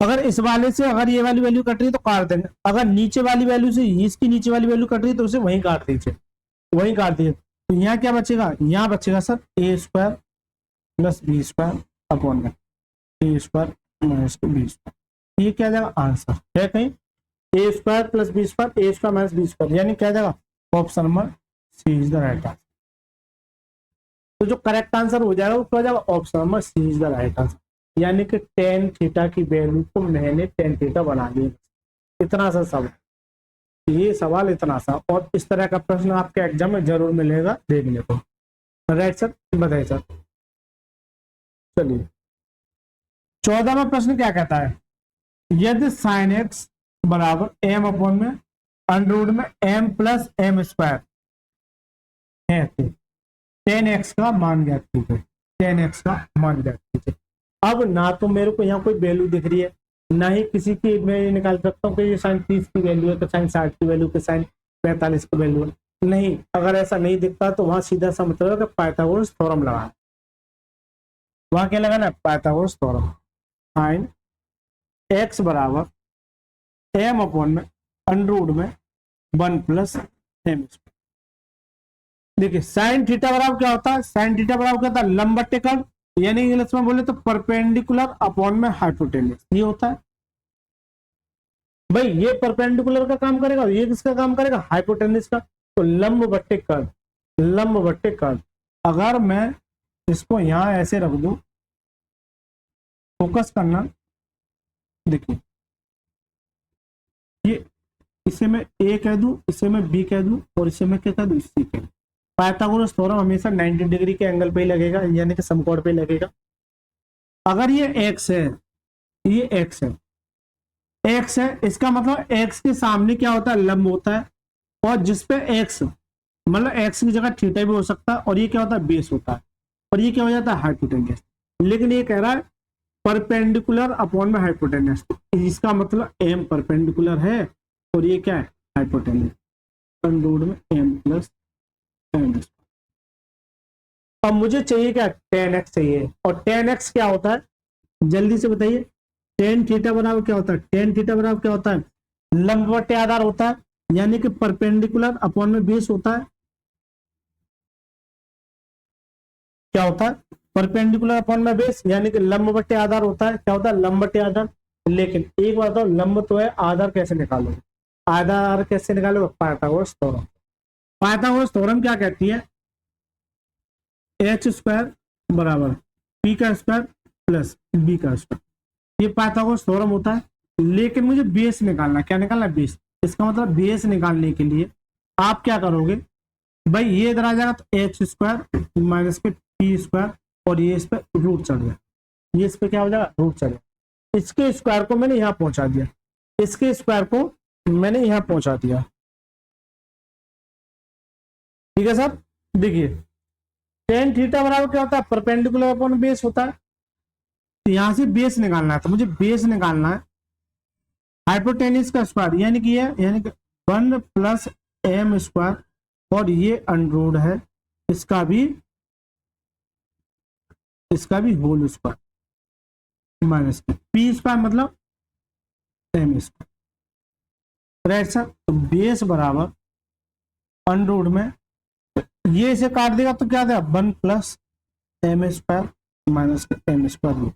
अगर इस वाले से अगर ये वाली वैल्यू कट रही है तो काट देंगे, अगर नीचे वाली वैल्यू से इसकी नीचे वाली वैल्यू कट रही है तो उसे वहीं काट दीजिए, वहीं काट दीजिए। तो यहाँ क्या बचेगा, यहाँ बचेगा sir A square plus B square upon में A square minus B square. ये क्या जाएगा, आंसर है कहीं A square plus B square, A square minus B square, यानी क्या जाएगा, option number C is the right answer. तो जो करेक्ट आंसर हो जाएगा वो क्या हो जाएगा, option number C is the right answer. यानी कि टेन थीटा की वैल्यू को मैंने टेन थीटा बना लिया। इतना सा सवाल, ये सवाल इतना सा, और इस तरह का प्रश्न आपके एग्जाम में जरूर मिलेगा देखने को। राइट सर, बताइए सर। चलिए 14वां प्रश्न क्या कहता है, यदि साइन एक्स बराबर एम अपॉन में अंडर में एम प्लस एम स्क्वायर है तो 10x का मान ज्ञात कीजिए, 10x का मान ज्ञात कीजिए। अब ना तो मेरे को यहाँ कोई वैल्यू दिख रही है, ना ही किसी की मैं ये निकाल सकता हूँ कि ये साइन 30 की वैल्यू है, कि साइन 60 की वैल्यू, कि साइन 45 की वैल्यू है। नहीं, अगर ऐसा नहीं दिखता तो वहां सीधा सा मतलब है कि पाइथागोरस थ्योरम लगाना। वहां क्या लगाना है, पाइथागोरस थ्योरम। साइन एक्स बराबर एम अपॉन में अंडर में 1 प्लस एम। देखिए साइन थीटा बराबर क्या होता है, साइन थीटा बराबर क्या होता है, लंब बट्टे कर्ण, यानी इंग्लिश में बोले तो परपेंडिकुलर अपॉन में हाइपोटेन्यूस। ये होता है भाई, ये परपेंडिकुलर का काम करेगा, ये किसका काम करेगा, हाइपोटेन्यूस का। तो लंब बट्टे कर्ण, लंब बट्टे कर्ण। अगर मैं इसको यहां ऐसे रख दूं, फोकस करना, देखिए ये, इसे मैं ए कह दूं, इसे मैं बी कह दूं, और इसे मैं क्या कह दूं, सी कह दूं। पाइथागोरस थ्योरम हमेशा 90 डिग्री के एंगल पे ही लगेगा, यानी कि समकोण पे लगेगा। अगर ये x है, ये x है, x है, इसका मतलब x के सामने क्या होता है, लंब होता है, और जिसपे x मतलब x की जगह थीटा भी हो सकता है, और ये क्या होता है, बेस होता है, और ये क्या हो जाता है, हाइपोटेन्यूस। लेकिन ये कह रहा है परपेंडिकुलर अपॉन में हाइपोटेन्यूस, इसका मतलब m परपेंडिकुलर है और ये क्या है, हाइपोटेन्यूस, अंडर में m प्लस एम। अब मुझे चाहिए क्या, 10x चाहिए, और 10x क्या होता है, जल्दी से बताइए। टेन थीटा बराबर क्या होता है, टेन थीटा बराबर क्या होता है, लंब बटे आधार होता है, यानी कि परपेंडिकुलर अपॉन में बेस होता है। क्या होता है, परपेंडिकुलर अपॉन में बेस, यानी कि लंब बटे आधार होता है। क्या होता है, लंब बटे आधार। लेकिन एक बात तो, लंब तो है, आधार कैसे निकालोगे, आधार कैसे निकालोगे, पाइथागोरस थ्योरम। पाइथागोरस थ्योरम क्या कहती है, एच स्क्वायर बराबर पी का स्क्वायर प्लस बी का स्क्वायर, ये पाइथागोरस थ्योरम होता है। लेकिन मुझे बेस निकालना, क्या निकालना, बेस। इसका मतलब बेस निकालने के लिए आप क्या करोगे भाई, ये इधर आ जाएगा तो एच स्क्वायर माइनस के पी स्क्वायर, और ये इस पर रूट चढ़ गया, ये इस पर क्या हो जाएगा, रूट चढ़ गया। इसके स्क्वायर को मैंने यहाँ पहुंचा दिया, इसके स्क्वायर को मैंने यहाँ पहुंचा दिया। ठीक है सर, देखिए टेन थीटा बराबर क्या होता है, परपेंडिकुलर अपॉन बेस होता है। तो यहां से बेस निकालना है, तो मुझे बेस निकालना है हाइपोटेन्यूस का स्क्वायर, यानी कि ये, यानी कि 1 प्लस एम स्क्वायर, और ये अंडर है इसका भी whole square minus p square मतलब एम स्क्वायर। राइट सर, तो बेस बराबर अंडर में, ये इसे काट देगा तो क्या देगा, 1 plus m square minus m square.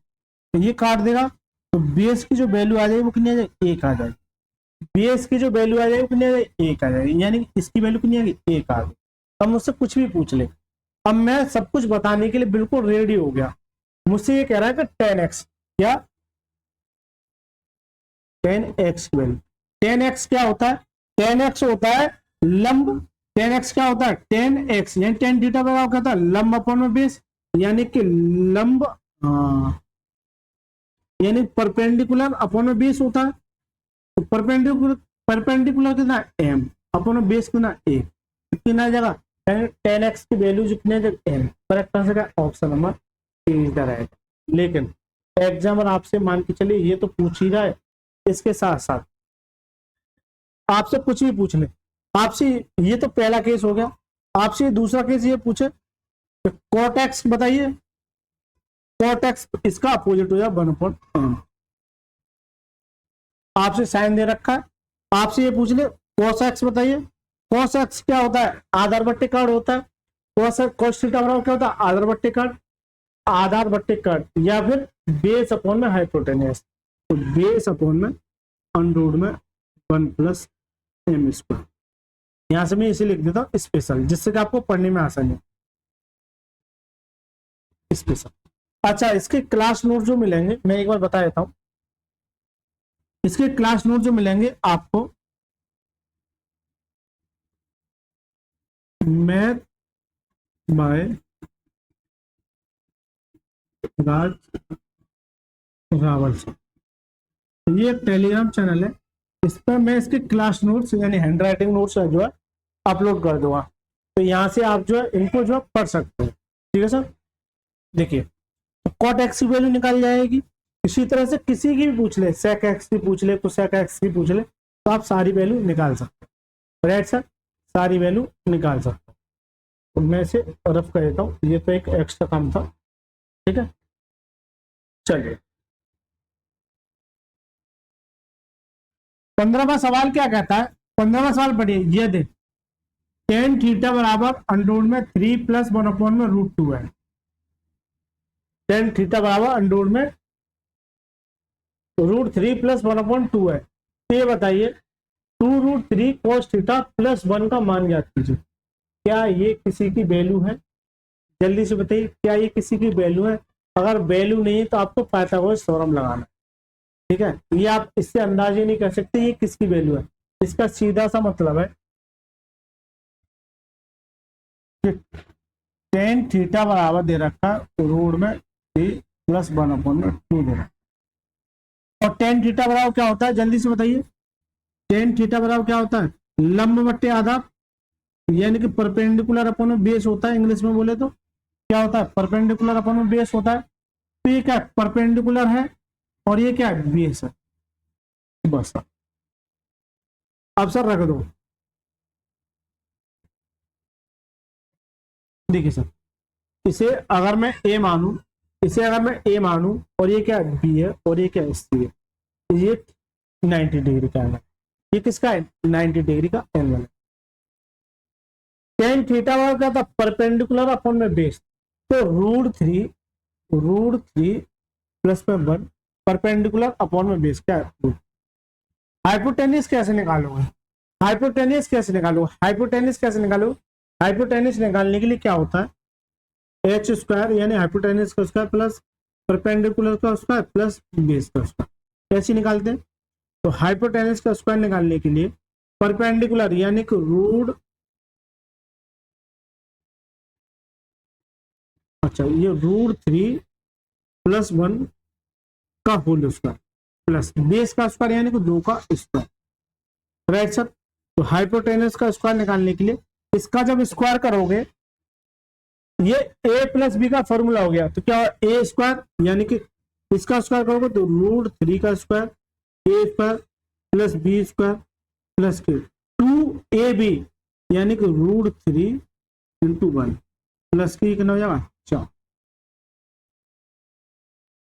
ये काट देगा तो बेस की जो वैल्यू आ जाएगी वो कितनी आ जाएगी, 1 आ जाएगी। बेस की जो वैल्यू आ जाएगी वो कितनी आ जाएगी, 1 आ जाएगी, यानी इसकी वैल्यू कितनी आ गई, 1 आ गई। अब मुझसे कुछ भी पूछ ले, अब मैं सब कुछ बताने के लिए बिल्कुल रेडी हो गया। मुझसे ये कह रहा है कि 10x, क्या 10x की वैल्यू, 10x क्या होता है, 10x होता है लंब, 10x क्या होता है 10x, यानी टेन थीटा बराबर क्या होता है लंब अपॉन में बेस, यानी कि लंब, हाँ, यानी परपेंडिकुलर अपॉन में बेस होता है। तो परपेंडिकुलर कितना m अपॉन में बेस कितना a, कितना आ जाएगा 10x की वैल्यू जितने m। करेक्ट आंसर का option number is the right. लेकिन एग्जामर आपसे मान के चलिए ये तो पूछ ही रहा है, इसके साथ साथ आपसे कुछ भी पूछ ले, आपसे ये तो पहला केस हो गया, आपसे दूसरा केस ये पूछे कॉट एक्स बताइए, कॉट एक्स इसका अपोजिट हो जाए 1/m। आपसे साइन दे रखा है, आपसे ये पूछ ले कॉस एक्स बताइए, कॉस एक्स क्या होता है आधार बट्टे कार्ड होता है, कॉस थीटा बराबर क्या होता है आधार बट्टे कार्ड, आधार बट्टे कार्ड, या फिर बेस अपॉन में हाइपोटेनियस, तो बेस अपॉन में अंडर में 1+m²। यहां से मैं इसे लिख देता हूं स्पेशल, जिससे कि आपको पढ़ने में आसानी हो, स्पेशल। अच्छा, इसके क्लास नोट जो मिलेंगे मैं एक बार बता देता हूं, इसके क्लास नोट जो मिलेंगे आपको मैथ बाय राज रावल से, ये एक टेलीग्राम चैनल है, इस पर मैं इसके क्लास नोट्स यानी हैंड राइटिंग नोट्स जो है अपलोड कर दूंगा, तो यहाँ से आप जो है इनको जो है पढ़ सकते हैं। ठीक है सर, देखिए कॉट एक्स की वैल्यू निकाल जाएगी, इसी तरह से किसी की भी पूछ ले, सेक एक्स की पूछ ले, कोसेक एक्स की पूछ ले, तो आप सारी वैल्यू निकाल सकते हैं। राइट सर, सारी वैल्यू निकाल सकते हैं। तो मैं इसे रफ कर देता हूँ, ये तो एक एक्स्ट्रा काम था। ठीक है, चलिए 15वां सवाल क्या कहता है, 15वां सवाल पढ़िए, ये दे टेन थीटा बराबर अंडर में 3+1/√2 है, टेन थीटा बराबर अंडर में √3+1/2 है। तो ये बताइए 2√3 cos थीटा +1 का मान ज्ञात कीजिए, क्या ये किसी की वैल्यू है, जल्दी से बताइए क्या ये किसी की वैल्यू है, अगर वैल्यू नहीं है तो आपको पाइथागोरस थ्योरम लगाना। ठीक है, ये आप इससे अंदाजे नहीं कर सकते ये किसकी वैल्यू है, इसका सीधा सा मतलब है कि टेन थीटा बराबर दे रखा रूट में 3+1/2 दे रखा, और टेन थीटा बराबर क्या होता है जल्दी से बताइए, टेन थीटा बराबर क्या होता है लंब बट्टे आधार, यानी कि परपेंडिकुलर अपॉन में बेस होता है, इंग्लिश में बोले तो क्या होता है परपेंडिकुलर अपॉन में बेस होता है। तो ये क्या परपेंडिकुलर है और ये क्या है बेस है, बस अब सर रख दो। देखिए सर, इसे अगर मैं ए मानूं, इसे अगर मैं ए मानूं और ये क्या बी है और ये क्या सी है, ये 90 डिग्री का एंगल, ये किसका है 90 डिग्री का एंगल है। टेन थीटा बराबर क्या था परपेंडिकुलर अपॉन में बेस, तो √3 प्लस में 1 परपेंडिकुलर अपॉन में बेस क्या है। हाइपोटेनियस कैसे निकालोगे, हाइपोटेनियस कैसे निकालोगे, हाइपोटेनियस कैसे निकालोगे, हाइपोटेनियस निकालने के लिए क्या होता है h² यानी हाइपोटेनियस का स्क्वायर प्लस परपेंडिकुलर का स्क्वायर प्लस बेस का स्क्वायर, कैसे निकालते हैं। तो हाइपोटेनियस का स्क्वायर निकालने के लिए परपेंडिकुलर यानी कि ये √3 + 1 का होल स्क्वायर प्लस बेस का स्क्वायर यानी कि 2 का स्क्वायर। राइट सर, तो हाइपोटेनस का स्क्वायर निकालने के लिए इसका जब स्क्वायर करोगे, ये a + b का फॉर्मूला हो गया, तो क्या a² यानी कि इसका स्क्वायर करोगे तो √3 का स्क्वायर a² + b² प्लस के 2ab यानी कि √3 × 1 प्लस के कितना हो जाएगा 4,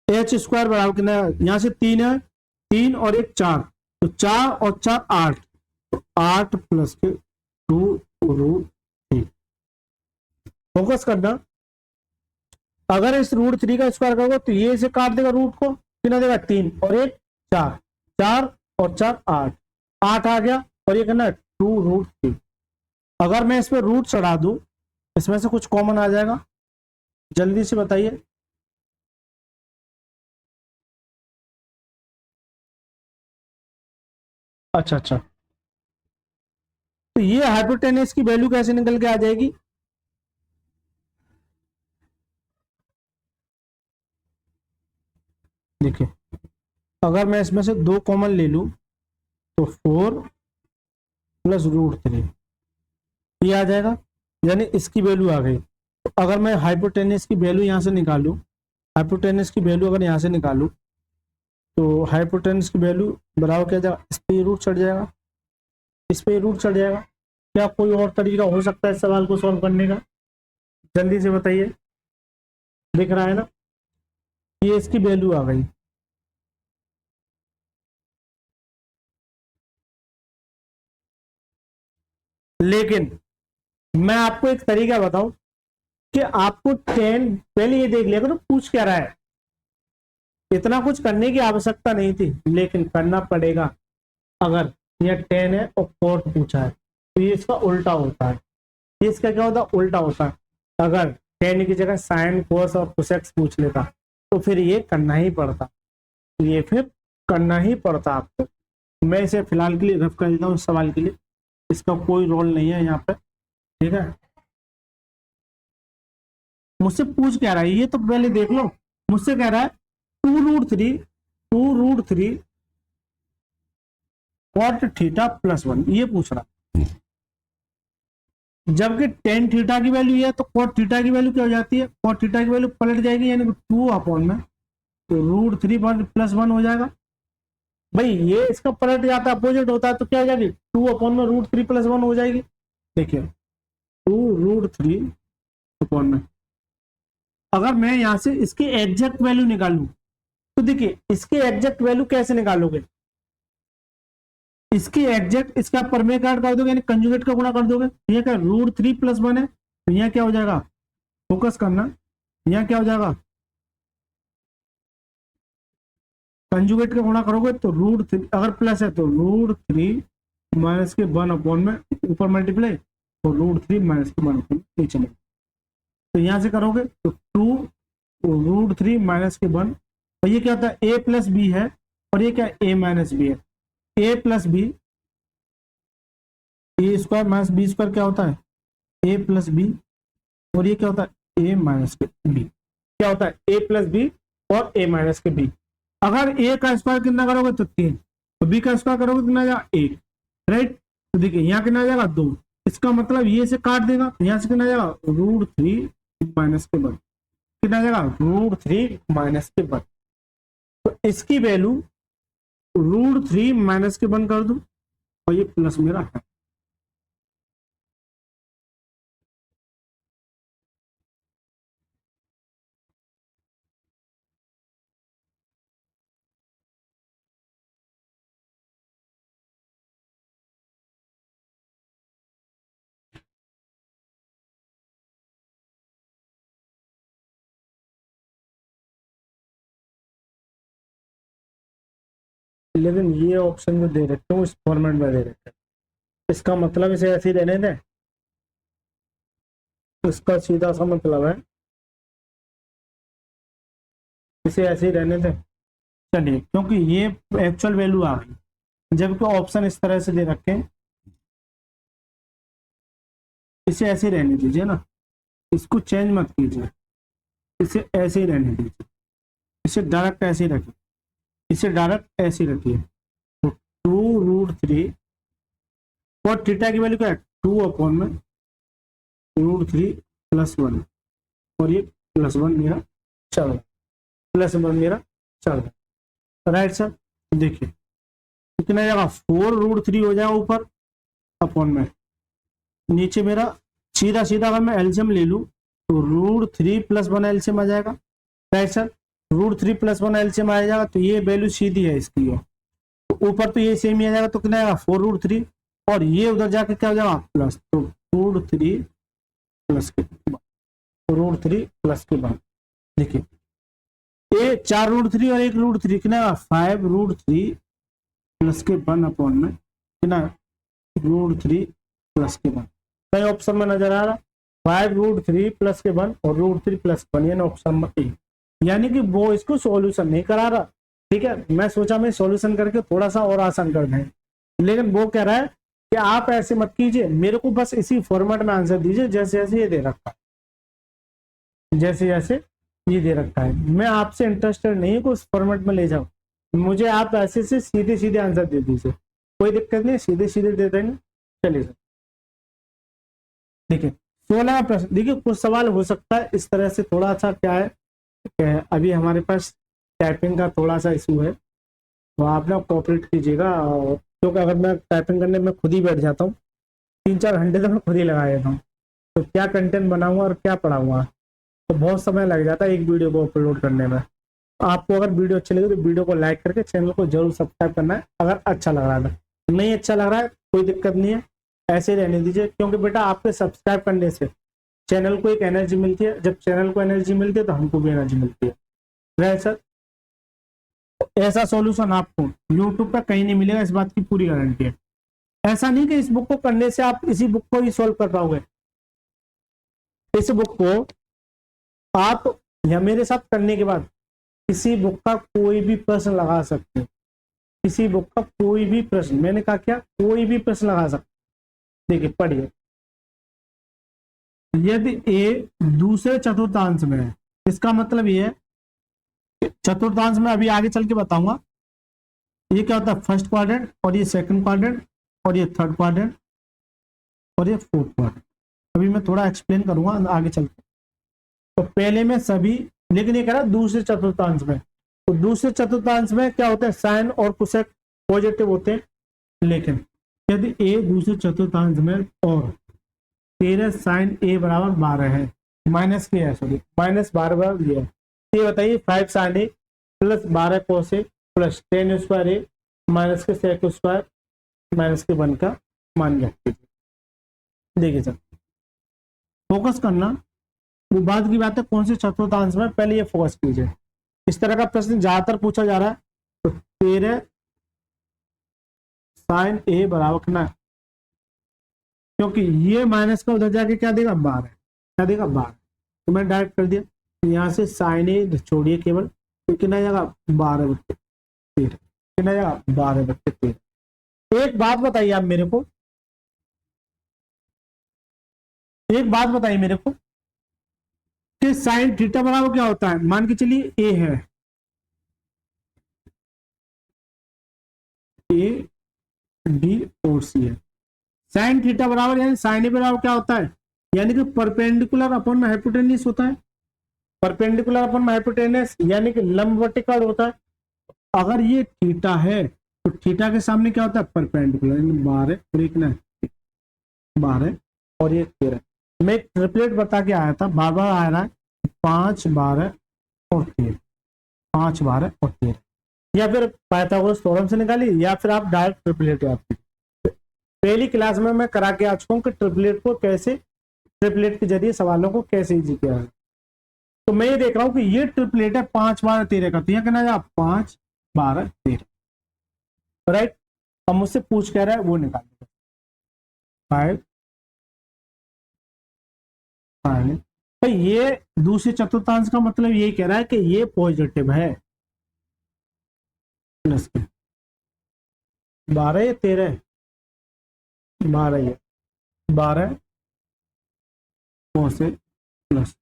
h² बराबर कितना, यहां से 3 है, 3 और 1 4, तो 4 और 4 8, तो 8 प्लस के 2√3। फोकस करना, अगर इस √3 का स्क्वायर करोगे तो ये इसे काट देगा रूट को, कितना देगा 3 और 1 4, 4 और 4 8, 8 आ गया और ये करना 2√3। अगर मैं इस पर रूट चढ़ा दूं, इसमें से कुछ कॉमन आ जाएगा, जल्दी से बताइए। अच्छा अच्छा, तो ये हाइपोटेनस की वैल्यू कैसे निकल के आ जाएगी? देखिए, अगर मैं इसमें से 2 कॉमन ले लूं तो 4 प्लस √3 ये आ जाएगा, यानी इसकी वैल्यू आ गई। तो अगर मैं हाइपोटेनस की वैल्यू यहाँ से निकालूं, हाइपोटेनस की वैल्यू अगर यहाँ से निकालूं तो हाइपोटेनस की वैल्यू बराबर क्या जाएगा, इस पे रूट चढ़ जाएगा, इस पे रूट चढ़ जाएगा। क्या कोई और तरीका हो सकता है इस सवाल को सॉल्व करने का? जल्दी से बताइए। दिख रहा है ना, ये इसकी वैल्यू आ गई। लेकिन मैं आपको एक तरीका बताऊं कि आपको 10 पहले ये देख लिया करो पूछ क्या रहा है। इतना कुछ करने की आवश्यकता नहीं थी, लेकिन करना पड़ेगा। अगर ये 10 है और कोट पूछा है तो ये इसका उल्टा होता है। ये इसका क्या होता है, उल्टा होता है। अगर 10 की जगह साइन कोस और कोसेक्स पूछ लेता तो फिर ये करना ही पड़ता, ये फिर करना ही पड़ता आपको। मैं इसे फिलहाल के लिए रफ कर देता हूँ इस सवाल के लिए, इसका कोई रोल नहीं है यहाँ पे, ठीक है। मुझसे पूछ क्या रहा है ये तो पहले देख लो। मुझसे कह रहा है 2√3 कॉट थीटा प्लस 1, ये पूछ रहा। जबकि टेन थीटा की वैल्यू है तो कॉट थीटा की वैल्यू क्या हो जाती है, कॉट थीटा की वैल्यू पलट जाएगी, यानी 2 अपॉन में तो √3 प्लस 1 हो जाएगा। भाई ये इसका पलट जाता है, अपोजिट होता है, तो क्या हो जाएगी 2 अपॉन में √3 प्लस 1 हो जाएगी। देखिए 2√3 अपॉन में, अगर मैं यहां से इसकी एग्जैक्ट वैल्यू निकालूं तो देखिए इसकी एग्जैक्ट वैल्यू कैसे निकालोगे, इसकी एग्जैक्ट इसका परमे कार्ड कर दोगे, यानी कंजुगेट का गुणा कर दोगे। ये क्या √3 प्लस 1 है, तो यहाँ क्या हो जाएगा, फोकस करना, यहाँ क्या हो जाएगा, कंजुगेट का गुणा करोगे तो √3, अगर प्लस है तो √3 माइनस के 1 अपॉन में ऊपर मल्टीप्लाई और √3 माइनस के 1 अपॉन नीचे में। तो यहाँ से करोगे तो 2 √3 माइनस के 1, और ये क्या होता है a प्लस बी है, और ये क्या a माइनस बी है। a plus b, a square minus B square क्या होता है a प्लस बी, और ये क्या होता है a माइनस के बी, क्या होता है a प्लस बी और a माइनस के बी। अगर a का स्क्वायर कितना करोगे तो 3, तो b का स्क्वायर करोगे कितना जाएगा 1, राइट। तो देखिए यहाँ कितना जाएगा 2, इसका मतलब ये से काट देगा, यहाँ से कितना जाएगा √3 माइनस के 1, कितना जाएगा √3 माइनस के 1। तो इसकी वैल्यू √3 माइनस के 1 कर दूं और ये प्लस मेरा है। लेकिन ये ऑप्शन जो दे रखे हो इस फॉर्मेट में दे रखे हैं, इसका मतलब इसे ऐसे ही रहने दें, इसका सीधा सा मतलब है इसे ऐसे ही रहने दें। चलिए, क्योंकि ये एक्चुअल वैल्यू आ गई, जबकि ऑप्शन इस तरह से दे रखे हैं, इसे ऐसे ही रहने दीजिए ना, इसको चेंज मत कीजिए, इसे ऐसे ही रहने दीजिए, इसे डायरेक्ट ऐसे ही रखिए, इसे डायरेक्ट ऐसे ही रखिए। तो 2√3 और थीटा की वैल्यू क्या है 2 अपॉन में √3 प्लस 1, और ये प्लस 1 मेरा चल रहा, प्लस 1 मेरा चल रहा, राइट सर। देखिए कितना जाएगा 4√3 हो जाएगा ऊपर अपॉन में, नीचे मेरा सीधा सीधा अगर मैं एलसीएम ले लूं तो √3 प्लस 1 एलसीएम आ जाएगा, राइट सर। √3 प्लस 1 एलसीएम आ जाएगा तो ये वैल्यू सीधी है इसकी, तो ऊपर तो ये सेम ही आ जाएगा, तो कितना आएगा 4√3, और ये उधर जाके क्या हो जाएगा प्लस, तो √3 प्लस के √3 प्लस के बाद देखिए ये 4√3 और 1√3 कितना 5√3 प्लस के 1 अपॉन में कितना √3 प्लस के 1, कई ऑप्शन में नजर आ रहा 5√3 प्लस के 1 और √3 प्लस 1, यानी ऑप्शन में ए, यानी कि वो इसको सॉल्यूशन नहीं करा रहा। ठीक है, मैं सोचा मैं सॉल्यूशन करके थोड़ा सा और आसान कर दें, लेकिन वो कह रहा है कि आप ऐसे मत कीजिए, मेरे को बस इसी फॉर्मेट में आंसर दीजिए जैसे जैसे ये दे रखा है, जैसे जैसे ये दे रखा है। मैं आपसे इंटरेस्टेड नहीं है कि उस फॉर्मेट में ले जाओ, मुझे आप ऐसे से सीधे सीधे आंसर दे दीजिए, कोई दिक्कत नहीं, सीधे सीधे दे देंगे। चलिए सर, देखिए 16वां प्रश्न। देखिए कुछ सवाल हो सकता है इस तरह से, थोड़ा सा क्या है, अभी हमारे पास टाइपिंग का थोड़ा सा इशू है, तो आप ना कोऑपरेट कीजिएगा, क्योंकि अगर मैं टाइपिंग करने में खुद ही बैठ जाता हूँ 3-4 घंटे तो मैं खुद ही लगा देता हूँ, तो क्या कंटेंट बनाऊंगा और क्या पढ़ाऊंगा, तो बहुत समय लग जाता है एक वीडियो को अपलोड करने में। आपको अगर वीडियो अच्छी लगे तो वीडियो को लाइक करके चैनल को जरूर सब्सक्राइब करना है, अगर अच्छा लग रहा है। नहीं अच्छा लग रहा है कोई दिक्कत नहीं है, ऐसे ही रहने दीजिए, क्योंकि बेटा आपके सब्सक्राइब करने से चैनल को एक एनर्जी मिलती है, जब चैनल को एनर्जी मिलती है तो हमको भी एनर्जी मिलती है। राइट सर, ऐसा सॉल्यूशन आपको यूट्यूब पर कहीं नहीं मिलेगा, इस बात की पूरी गारंटी है। ऐसा नहीं कि इस बुक को करने से आप इसी बुक को ही सॉल्व कर पाओगे, इस बुक को आप या मेरे साथ करने के बाद किसी बुक का कोई भी प्रश्न लगा सकते हैं, किसी बुक का कोई भी प्रश्न, मैंने कहा क्या, कोई भी प्रश्न लगा सकते। देखिए पढ़िए, यदि ए दूसरे चतुर्थांश में है, इसका मतलब ये है चतुर्थांश में, अभी आगे चल के बताऊंगा ये क्या होता है, फर्स्ट क्वाड्रेंट और ये सेकंड क्वाड्रेंट और ये थर्ड क्वाड्रेंट और ये फोर्थ क्वाड्रेंट, अभी मैं थोड़ा एक्सप्लेन करूंगा आगे चल के। तो पहले में सभी, लेकिन ये कह रहा है दूसरे चतुर्थांश में, तो दूसरे चतुर्थांश में क्या होता है, साइन और कोसेक पॉजिटिव होते हैं, लेकिन यदि ए दूसरे चतुर्थांश में और 13 साइन ए बराबर 12 है, माइनस के है, सॉरी -12 बराबर ये है, ये बताइए 5 साइन ए प्लस 12 कोस ए प्लस 10 स्क्वायर ए माइनस के सेक स्क्वायर माइनस के 1 का मान ज्ञात कीजिए। देखिए सर, फोकस करना, वो बाद की बात है कौन से चतुर्थांश में, पहले ये फोकस कीजिए। इस तरह का प्रश्न ज्यादातर पूछा जा रहा है, तो 13 साइन ए बराबर कितना, क्योंकि ये माइनस का उधर जाके क्या देगा 12, क्या देगा 12, तो मैंने डायरेक्ट कर दिया, यहाँ से साइन ए छोड़िए केवल, तो कितना जाएगा 12/13, कितना जाएगा 12/13। एक बात बताइए आप मेरे को, एक बात बताइए मेरे को कि साइन थीटा बराबर क्या होता है, मान के चलिए ए है, ए बी और सी है, साइन थीटा बराबर यानी साइन ए बराबर क्या होता है, यानी कि परपेंडिकुलर अपॉन हाइपोटेन्यूस होता है, परपेंडिकुलर अपॉन हाइपोटेन्यूस यानी कि लंबवर्तिका होता है। अगर ये थीटा है तो थीटा के सामने क्या होता है, परपेंडिकुलर, यानी 12 और एक ना 12 और ये 13। मैं एक ट्रिपलेट बता के आया था, बार बार आ रहा है, 5 12 और 13, 5 12 और 13, या फिर पाइथागोरस थ्योरम से निकाली, या फिर आप डायरेक्ट ट्रिपलेट याद कीजिए। पहली क्लास में मैं करा के आ चुका हूँ कि ट्रिपलेट को कैसे, ट्रिपलेट के जरिए सवालों को कैसे इजी किया है। तो मैं ये देख रहा हूँ कि ये ट्रिपलेट है 5 12 13 का, तो यहाँ कहना है 5 12 13, राइट। अब मुझसे पूछ कह रहा है वो निकाल 5 5, तो ये दूसरे चतुर्थांश का मतलब यही कह रहा है कि ये पॉजिटिव है, प्लस के 12 या 13, 12 है, 12 से प्लस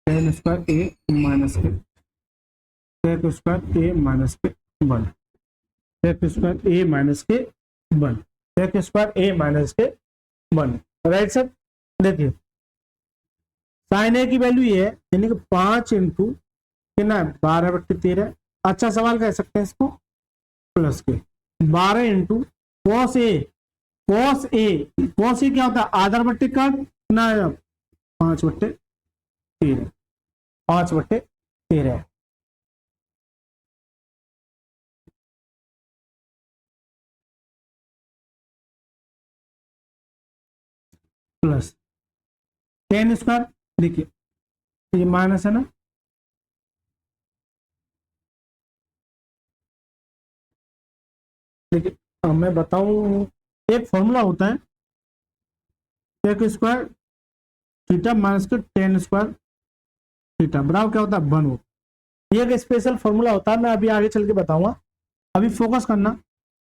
10 स्क्वायर ए माइनस के सेक स्क्वायर ए माइनस के 1, सेक स्क्वायर ए माइनस के 1, सेक स्क्वायर ए माइनस के 1, राइट सर। देखिए साइन ए की वैल्यू ये है, यानी कि 5 इंटू कितना 12/13, अच्छा सवाल कह सकते हैं इसको, प्लस के 12 into cos A, cos A, cos A क्या होता है, आधार बट्टे का कितना है 5/13, 5/13 प्लस 10 स्क्वायर, देखिए ये माइनस है ना, देखिए मैं बताऊं, एक फॉर्मूला होता है सेक स्क्वायर थीटा माइनस के टेन स्क्वायर थीटा बराबर क्या होता है 1 होता है। ये एक स्पेशल फॉर्मूला होता है, मैं अभी आगे चल के बताऊंगा। अभी फोकस करना,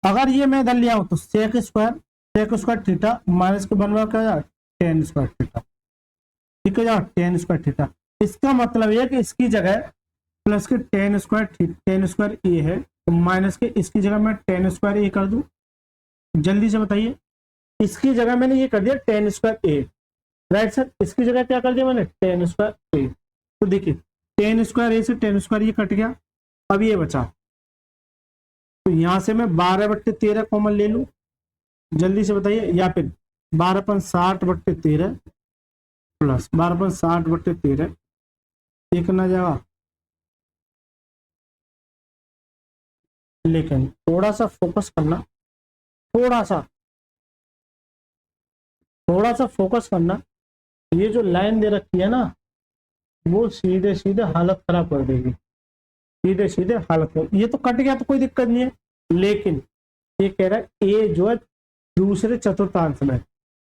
अगर ये मैं इधर लिया हूं तो सेक स्क्वायर थीटा माइनस के 1 क्या हो जाएगा टेन स्क्वायर थीटा, ठीक है जाओ टेन स्क्वायर थीटा। इसका मतलब यह कि इसकी जगह प्लस के टेन स्क्वायर ए है तो माइनस के इसकी जगह मैं टेन स्क्वायर ए कर दूं। जल्दी से बताइए, इसकी जगह मैंने ये कर दिया टेन स्क्वायर ए, राइट सर। इसकी जगह क्या कर दिया मैंने टेन स्क्वायर ए। तो देखिए टेन स्क्वायर ए से टेन स्क्वायर ये कट गया, अब ये बचा, तो यहां से मैं 12/13 कॉमन ले लूं। जल्दी से बताइए, या फिर 12/60/13 प्लस 12/60/13 ये करना जाएगा। लेकिन थोड़ा सा फोकस करना, थोड़ा सा फोकस करना, ये जो लाइन दे रखी है ना वो सीधे सीधे हालत खराब कर देगी, सीधे सीधे हालत कर। ये तो कट गया तो कोई दिक्कत नहीं है, लेकिन ये कह रहा है ए जो है दूसरे चतुर्थांश में,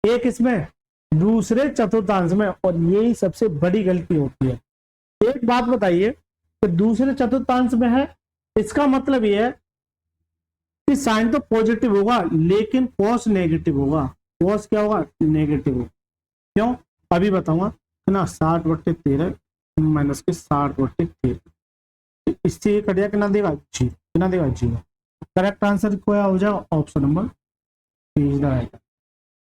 एक इसमें दूसरे चतुर्थांश में, और यही सबसे बड़ी गलती होती है। एक बात बताइए कि दूसरे चतुर्थांश में है, इसका मतलब ये है कि साइन तो पॉजिटिव होगा लेकिन कॉस नेगेटिव होगा। कॉस क्या होगा नेगेटिव होगा। क्यों अभी बताऊंगा ना। 60/13 माइनस के 60/13, इससे ये कट जाएगा, कितना देगा जी, कितना देगा जी। करेक्ट आंसर क्या हो जाएगा ऑप्शन नंबर 3।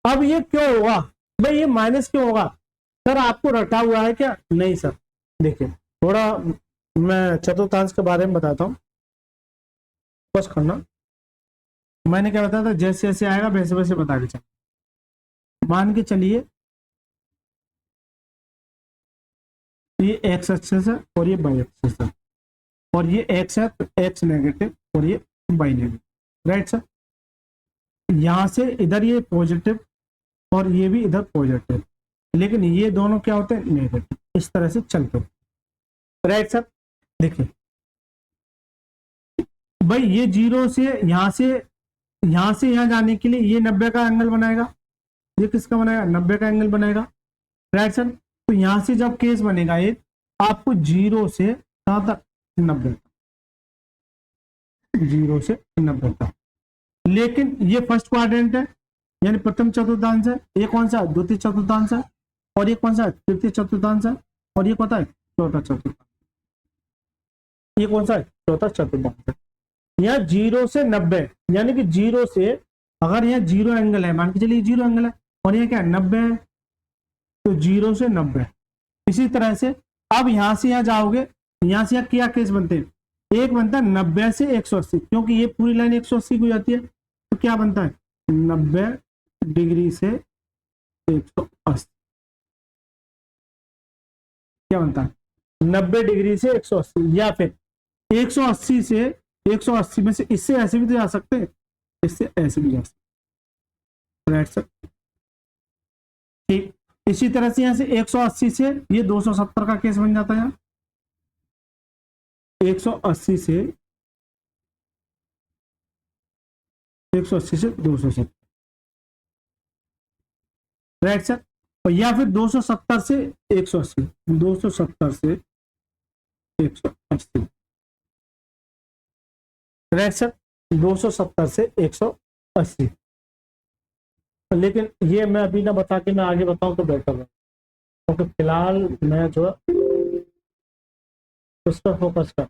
अब ये क्यों होगा भाई, ये माइनस क्यों होगा सर, आपको रटा हुआ है क्या? नहीं सर, देखिए थोड़ा मैं चतुर्थांश के बारे में बताता हूँ, बस करना। मैंने क्या बताया था, जैसे जैसे आएगा वैसे वैसे बता के चल। मान के चलिए ये एक्स एक्सिस है और ये वाई एक्सिस है, और ये एक्स है तो एक्स नेगेटिव और ये वाई नेगेटिव, राइट सर। यहां से इधर ये पॉजिटिव और ये भी इधर पॉजिटिव, लेकिन ये दोनों क्या होते हैं नेगेटिव, इस तरह से चलते हैं, राइट सर। देखिए भाई ये जीरो से यहां जाने के लिए ये 90 का एंगल बनाएगा, ये किसका बनाएगा 90 का एंगल बनाएगा, राइट सर। तो यहां से जब केस बनेगा एक, आपको जीरो से कहां तक 90, जीरो से 90 तक। लेकिन ये फर्स्ट क्वाड्रेंट है यानी प्रथम चतुर्थांश है, ये कौन सा द्वितीय चतुर्थांश है, और ये कौन सा तृतीय चतुर्थांश है, और ये कौन सा है चौथा चतुर्थांश, ये कौन सा है चौथा चतुर्थांश है। यहाँ 0 से 90 यानी कि 0 से, अगर यहाँ 0 एंगल है, मान के चलिए 0 एंगल है, और ये क्या 90 है, तो 0 से 90। इसी तरह से अब यहां से यहां जाओगे, यहां से क्या केस बनते हैं, एक बनता है 90 से 180, क्योंकि ये पूरी लाइन 180 की जाती है, तो क्या बनता है 90 डिग्री से 180, क्या बनता है 90 डिग्री से 180, या फिर 180 से 180 में से इससे ऐसे भी तो जा सकते हैं, इससे ऐसे भी जा सकते, राइट सर। ठीक, इसी तरह से यहां से 180 से ये 270 का केस बन जाता है, 180 से 270, राइट सर। और या फिर 270 से 180, 270 से 180, राइट सर, 270 से 180। लेकिन ये मैं अभी ना बता के मैं आगे बताऊं तो बेटर है, क्योंकि फिलहाल मैं जो है उस पर फोकस कर।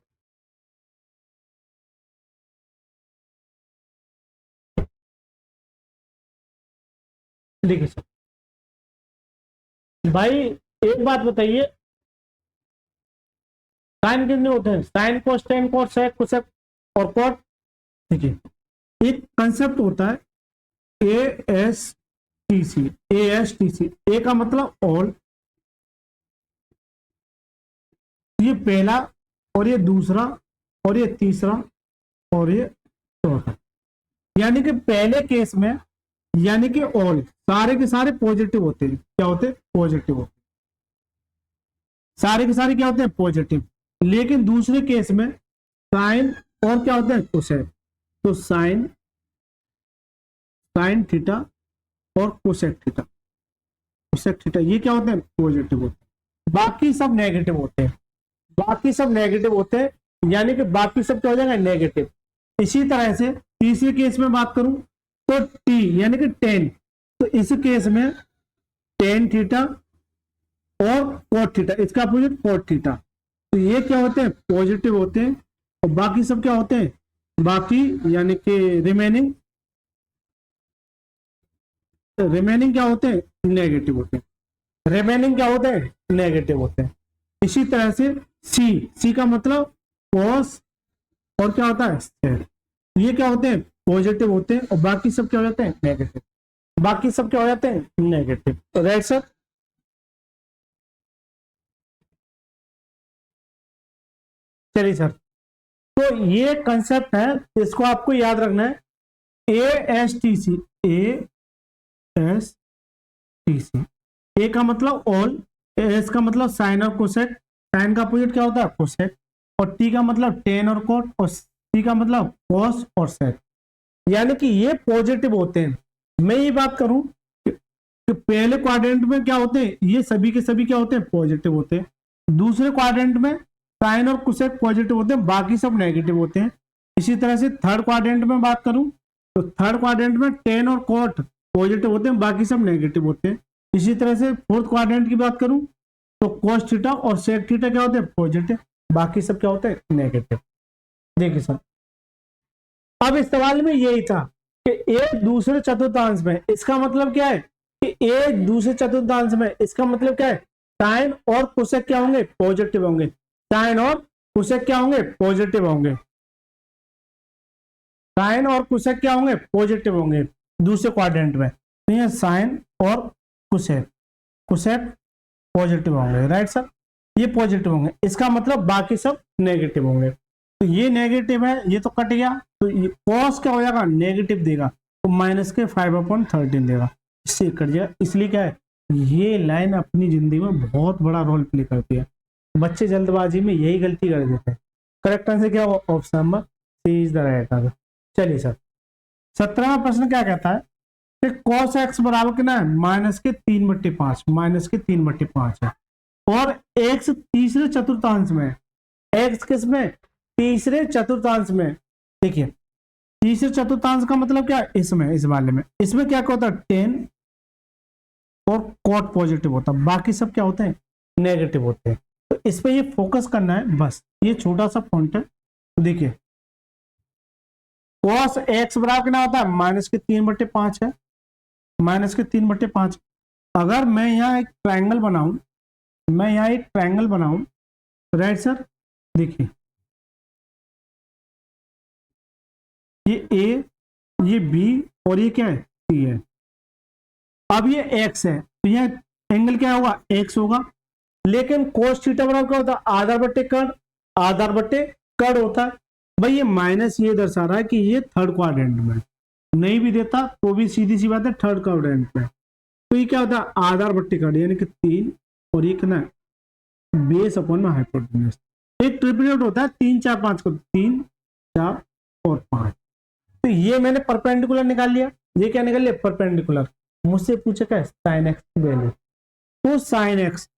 देखिए सर भाई, एक बात बताइए, साइन कितने होते हैं, साइन कोस टेन कोस सेक कोसेक और कॉट। देखिए एक कंसेप्ट होता है ASTC, ASTC, ए का मतलब ऑल, ये पहला और ये दूसरा और ये तीसरा और ये चौथा, यानी कि पहले केस में यानी कि ऑल सारे के सारे पॉजिटिव होते हैं, क्या होते हैं पॉजिटिव होते हैं, सारे के सारे क्या होते हैं पॉजिटिव। लेकिन दूसरे केस में साइन और क्या होते हैं कोसेक, तो साइन थीटा और कोसेक थीटा, कोसेक थीटा, ये क्या होते हैं? पॉजिटिव होते हैं। बाकी सब नेगेटिव होते हैं, बाकी सब नेगेटिव होते हैं, यानी कि बाकी सब क्या हो जाएगा? नेगेटिव। इसी तरह से तीसरे केस में बात करूं तो टी यानी कि टेन, तो इस केस में टेन थीटा और कोट थीटा, इसका अपोजिट कोट थीटा, तो ये क्या होते हैं? पॉजिटिव होते हैं। और बाकी सब क्या होते हैं? बाकी यानी कि रिमेनिंग क्या होते हैं? नेगेटिव होते हैं। रिमेनिंग क्या होते हैं? नेगेटिव होते हैं। इसी तरह से सी का मतलब कॉस और क्या होता है? सेक, ये क्या होते हैं? पॉजिटिव होते हैं। और बाकी सब क्या हो जाते हैं? नेगेटिव। बाकी सब क्या हो जाते हैं? नेगेटिव। तो राइट सर। चलिए सर, तो ये कंसेप्ट है, इसको आपको याद रखना है। ASTC, ASTC, ए का मतलब ऑल, एस का मतलब साइन और कोसेक, साइन का अपोजिट क्या होता है? कोसेक, और टी का मतलब टेन और कोट, और सी का मतलब कॉस और सेक, यानी कि ये पॉजिटिव होते हैं। मैं ये बात करूं कि पहले क्वाड्रेंट में क्या होते हैं? ये सभी के सभी क्या होते हैं? पॉजिटिव होते हैं। दूसरे क्वाड्रेंट में साइन और कोसेक पॉजिटिव होते हैं, बाकी सब नेगेटिव होते हैं। इसी तरह से थर्ड क्वाड्रेंट में बात करूं तो थर्ड क्वाड्रेंट में टेन और कोट पॉजिटिव होते हैं, बाकी सब नेगेटिव होते हैं। इसी तरह से फोर्थ क्वाड्रेंट की बात करूं तो कोस थीटा और सेक थीटा क्या होते हैं? पॉजिटिव, बाकी सब क्या होते हैं? नेगेटिव। देखिए सर, अब इस सवाल में यही था कि एक दूसरे चतुर्थांश में, इसका मतलब क्या है कि एक दूसरे चतुर्थांश में, इसका मतलब क्या है? साइन और कोसेक क्या होंगे? पॉजिटिव होंगे। साइन और कोसेक क्या होंगे? पॉजिटिव होंगे। साइन और कोसेक क्या होंगे? पॉजिटिव होंगे दूसरे क्वाड्रेंट में। तो ये साइन और कोसेक, कोसेक पॉजिटिव होंगे, राइट सर, ये पॉजिटिव होंगे। इसका मतलब बाकी सब नेगेटिव होंगे। तो ये नेगेटिव है, ये तो कट गया, तो ये कॉस क्या हो जाएगा? नेगेटिव देगा, तो माइनस के 5/13 देगा, इससे कट जाएगा। इसलिए क्या है, ये लाइन अपनी जिंदगी में बहुत बड़ा रोल प्ले करती है। बच्चे जल्दबाजी में यही गलती कर देते हैं। करेक्ट आंसर क्या होगा? Option number C is the right answer. चलिए सर, 17वां प्रश्न क्या कहता है कि cos x बराबर कितना है? -3/5, -3/5 है। और x तीसरे चतुर्थांश में, x किस में? तीसरे चतुर्थांश में। देखिए, तीसरे चतुर्थांश का मतलब क्या है? इसमें, इस वाले में, इसमें क्या होता है? 10 और कॉट पॉजिटिव होता है, बाकी सब क्या होते हैं? नेगेटिव होते हैं। तो इस पे ये फोकस करना है, बस ये छोटा सा पॉइंट है। तो देखिए, cos x बराबर कितना होता है? -3/5 है, -3/5। अगर मैं यहाँ एक ट्रायंगल बनाऊं, राइट सर, देखिए ये A, ये B और ये क्या है? C है। अब ये x है, तो यह एंगल क्या होगा? x होगा। लेकिन cos थीटा बराबर क्या होता है? आधार बट्टे कर्ण, आधार बट्टे कर्ण होता है। भाई ये माइनस ये दर्शा रहा है कि ये थर्ड क्वाड्रेंट में, नहीं भी देता तो भी सीधी सी बात है थर्ड क्वाड्रेंट में। तो ये क्या होता है? आधार बट्टे कर्ण, यानी कि 3, और ये कितना है? बेस अपॉन में हाइपोटेन्यूज। एक ट्रिपलेट होता है 3 4 5 को, 3 4 और 5। तो ये मैंने परपेंडिकुलर निकाल लिया। ये क्या निकाल लिया? परपेंडिकुलर। मुझसे पूछा क्या है? साइन एक्स की वैल्यू, तो साइन एक्स,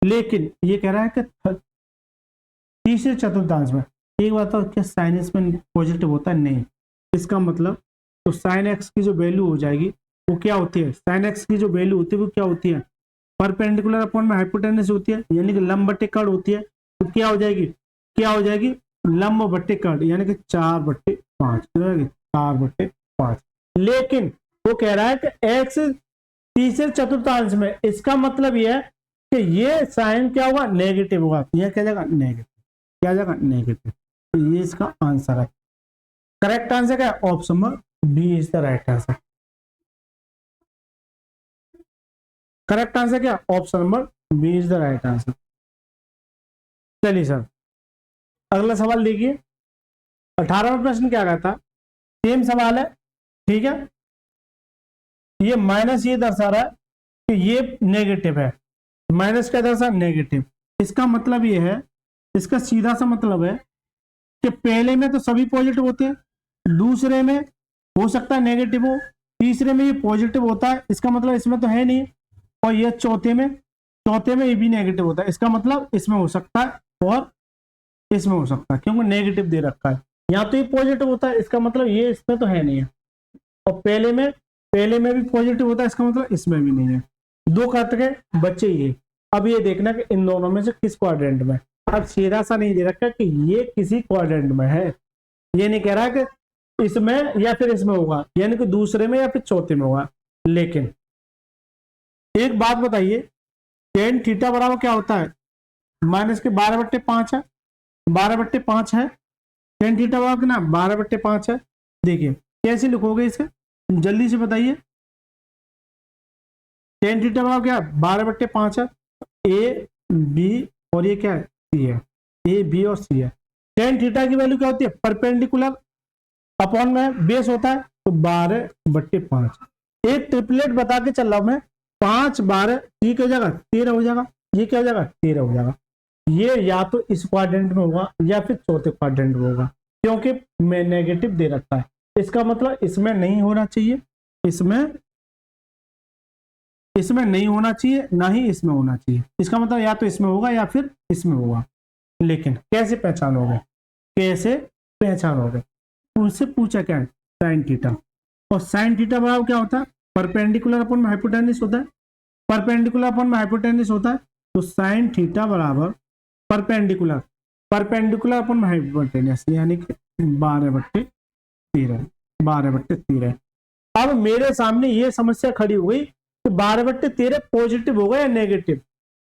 लेकिन ये कह रहा है कि तीसरे चतुर्थांश में। एक बात और, क्या साइन एक्स में पॉजिटिव होता है? नहीं। इसका मतलब तो साइन एक्स की जो वैल्यू हो जाएगी वो क्या होती है? साइन एक्स की जो वैल्यू होती है वो क्या होती है? परपेंडिकुलर अपॉन में हाइपोटेन्यूज होती है, यानी कि लंब बट्टे कर्ण होती है। तो क्या हो जाएगी? लंब बट्टे कर्ण, यानी कि 4/5 हो जाएगी, 4/5। लेकिन वो कह रहा है कि एक्स तीसरे चतुर्थांश में, इसका मतलब यह है कि ये साइन क्या होगा? नेगेटिव होगा। यह क्या जाएगा? नेगेटिव। क्या जाएगा? नेगेटिव। तो ये इसका आंसर है। करेक्ट आंसर क्या है? Option number B is the right answer. Correct answer क्या? Option number B is the right answer. चलिए सर, अगला सवाल देखिए। 18वां प्रश्न क्या कहता? सेम सवाल है, ठीक है। ये माइनस ये दर्शा रहा है कि ये नेगेटिव है, माइनस क्या दर्शा? नेगेटिव। इसका मतलब ये है, इसका सीधा सा मतलब है कि पहले में तो सभी पॉजिटिव होते हैं, दूसरे में हो सकता है नेगेटिव हो, तीसरे में ये पॉजिटिव होता है, इसका मतलब इसमें तो है नहीं, और ये चौथे में ये भी नेगेटिव होता है, इसका मतलब इसमें हो सकता है और इसमें हो सकता है, क्योंकि नेगेटिव दे रखा है। यहाँ तो ये पॉजिटिव होता है, इसका मतलब ये इसमें तो है नहीं है, और पहले में भी पॉजिटिव होता है, इसका मतलब इसमें भी नहीं है। दो कट के बच्चे ये। अब ये देखना कि इन दोनों में से किस क्वाड्रेंट में। अब सीधा सा नहीं दे रखा कि ये किसी क्वाड्रेंट में है, ये नहीं कह रहा कि इसमें या फिर इसमें होगा, यानी कि दूसरे में या फिर चौथे में होगा। लेकिन एक बात बताइए, टेन थीटा बराबर क्या होता है, माइनस के 12/5 है, 12/5 है। टेन थीटा बराबर कितना, 12/5 है। देखिए कैसे लिखोगे इसे, जल्दी से बताइए। टेन थीटा बराबर क्या, 12/5 है। ए बी और ये क्या है, सी है, ए बी और सी है। टेन थीटा की वैल्यू क्या होती है, परपेंडिकुलर अपॉन में बेस होता है, तो 12/5। एक ट्रिपलेट बता के चल रहा हूं मैं, 5 12 ठीक हो जाएगा, 13 हो जाएगा। ये क्या हो जाएगा, 13 हो जाएगा। ये या तो इस क्वाड्रेंट में होगा या फिर चौथे क्वाड्रेंट में होगा, क्योंकि मैं नेगेटिव दे रखा है, इसका मतलब इसमें नहीं होना चाहिए, इसमें नहीं होना चाहिए, ना ही इसमें होना चाहिए। इसका मतलब या तो इसमें होगा या फिर इसमें होगा। लेकिन कैसे पहचानोगे, उनसे पूछा क्या है, साइन थीटा। और साइन थीटा बराबर क्या होता है, परपेंडिकुलर अपॉन में हाइपोटेन्यूस होता है, परपेंडिकुलर अपॉन में हाइपोटेन्यूस होता है। तो साइन थीटा बराबर परपेंडिकुलर अपॉन में हाइपोटेन्यूस, यानी कि 12/13। अब मेरे सामने ये समस्या खड़ी हो गई कि 12/13 पॉजिटिव होगा या नेगेटिव।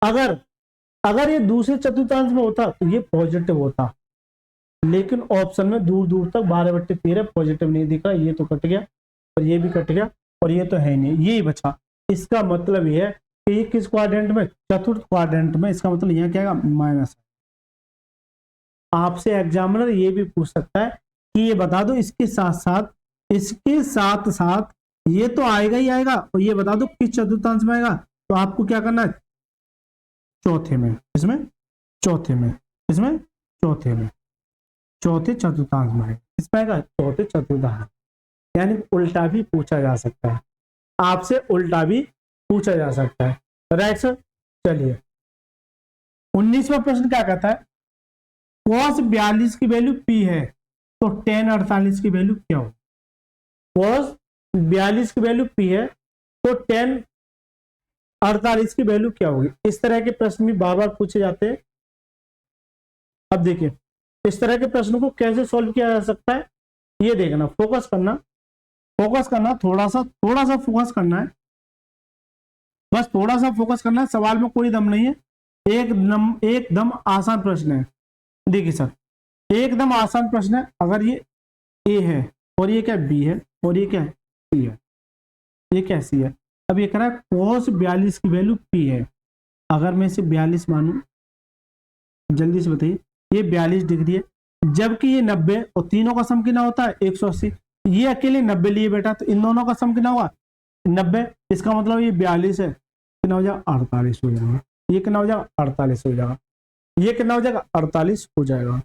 अगर ये दूसरे चतुर्थांश में होता तो ये पॉजिटिव होता, लेकिन ऑप्शन में दूर दूर तक 12/13 पॉजिटिव नहीं दिख रहा। ये तो कट गया और ये भी कट गया और ये तो है नहीं, यही बचा। इसका मतलब ये है कि ये किस क्वाड्रेंट में, चतुर्थ क्वाड्रेंट में। इसका मतलब यहाँ क्या आएगा, माइनस। आपसे एग्जामिनर ये भी पूछ सकता है कि ये बता दो इसके साथ साथ ये तो आएगा ही आएगा, और ये बता दो किस चतुर्थांश में आएगा। तो आपको क्या करना है, चौथे में, चौथे चतुर्थांश में आएगा। इसमें आएगा चौथे चतुर्थांश, यानी उल्टा भी पूछा जा सकता है, आपसे उल्टा भी पूछा जा सकता है। Right sir. चलिए 19वां प्रश्न क्या कहता है, cos 42 की वैल्यू P है तो tan 48 की वैल्यू क्या हो। cos 42 की वैल्यू P है तो tan 48 की वैल्यू क्या होगी। इस तरह के प्रश्न भी बार बार पूछे जाते हैं। अब देखिए इस तरह के प्रश्नों को कैसे सॉल्व किया जा सकता है, ये देखना, फोकस करना, थोड़ा सा फोकस करना है, बस थोड़ा सा फोकस करना है। सवाल में कोई दम नहीं है, एकदम आसान प्रश्न है। देखिए सर, एकदम आसान प्रश्न है। अगर ये ए है और ये क्या बी है और ये क्या है सी है, ये क्या सी है। अब ये कह रहा है cos 42 की वैल्यू P है। अगर मैं इसे 42 मानूं, जल्दी से बताइए, ये 42 डिग्री है, जबकि ये 90 और तीनों का सम कितना होता है 180। ये अकेले 90 लिए बेटा, तो इन दोनों का सम कितना होगा 90। इसका मतलब ये 42 है, कितना हो जाएगा 48 हो जाएगा। ये कितना हो जाएगा 48 हो जाएगा। ये कितना हो जाएगा 48 हो जाएगा।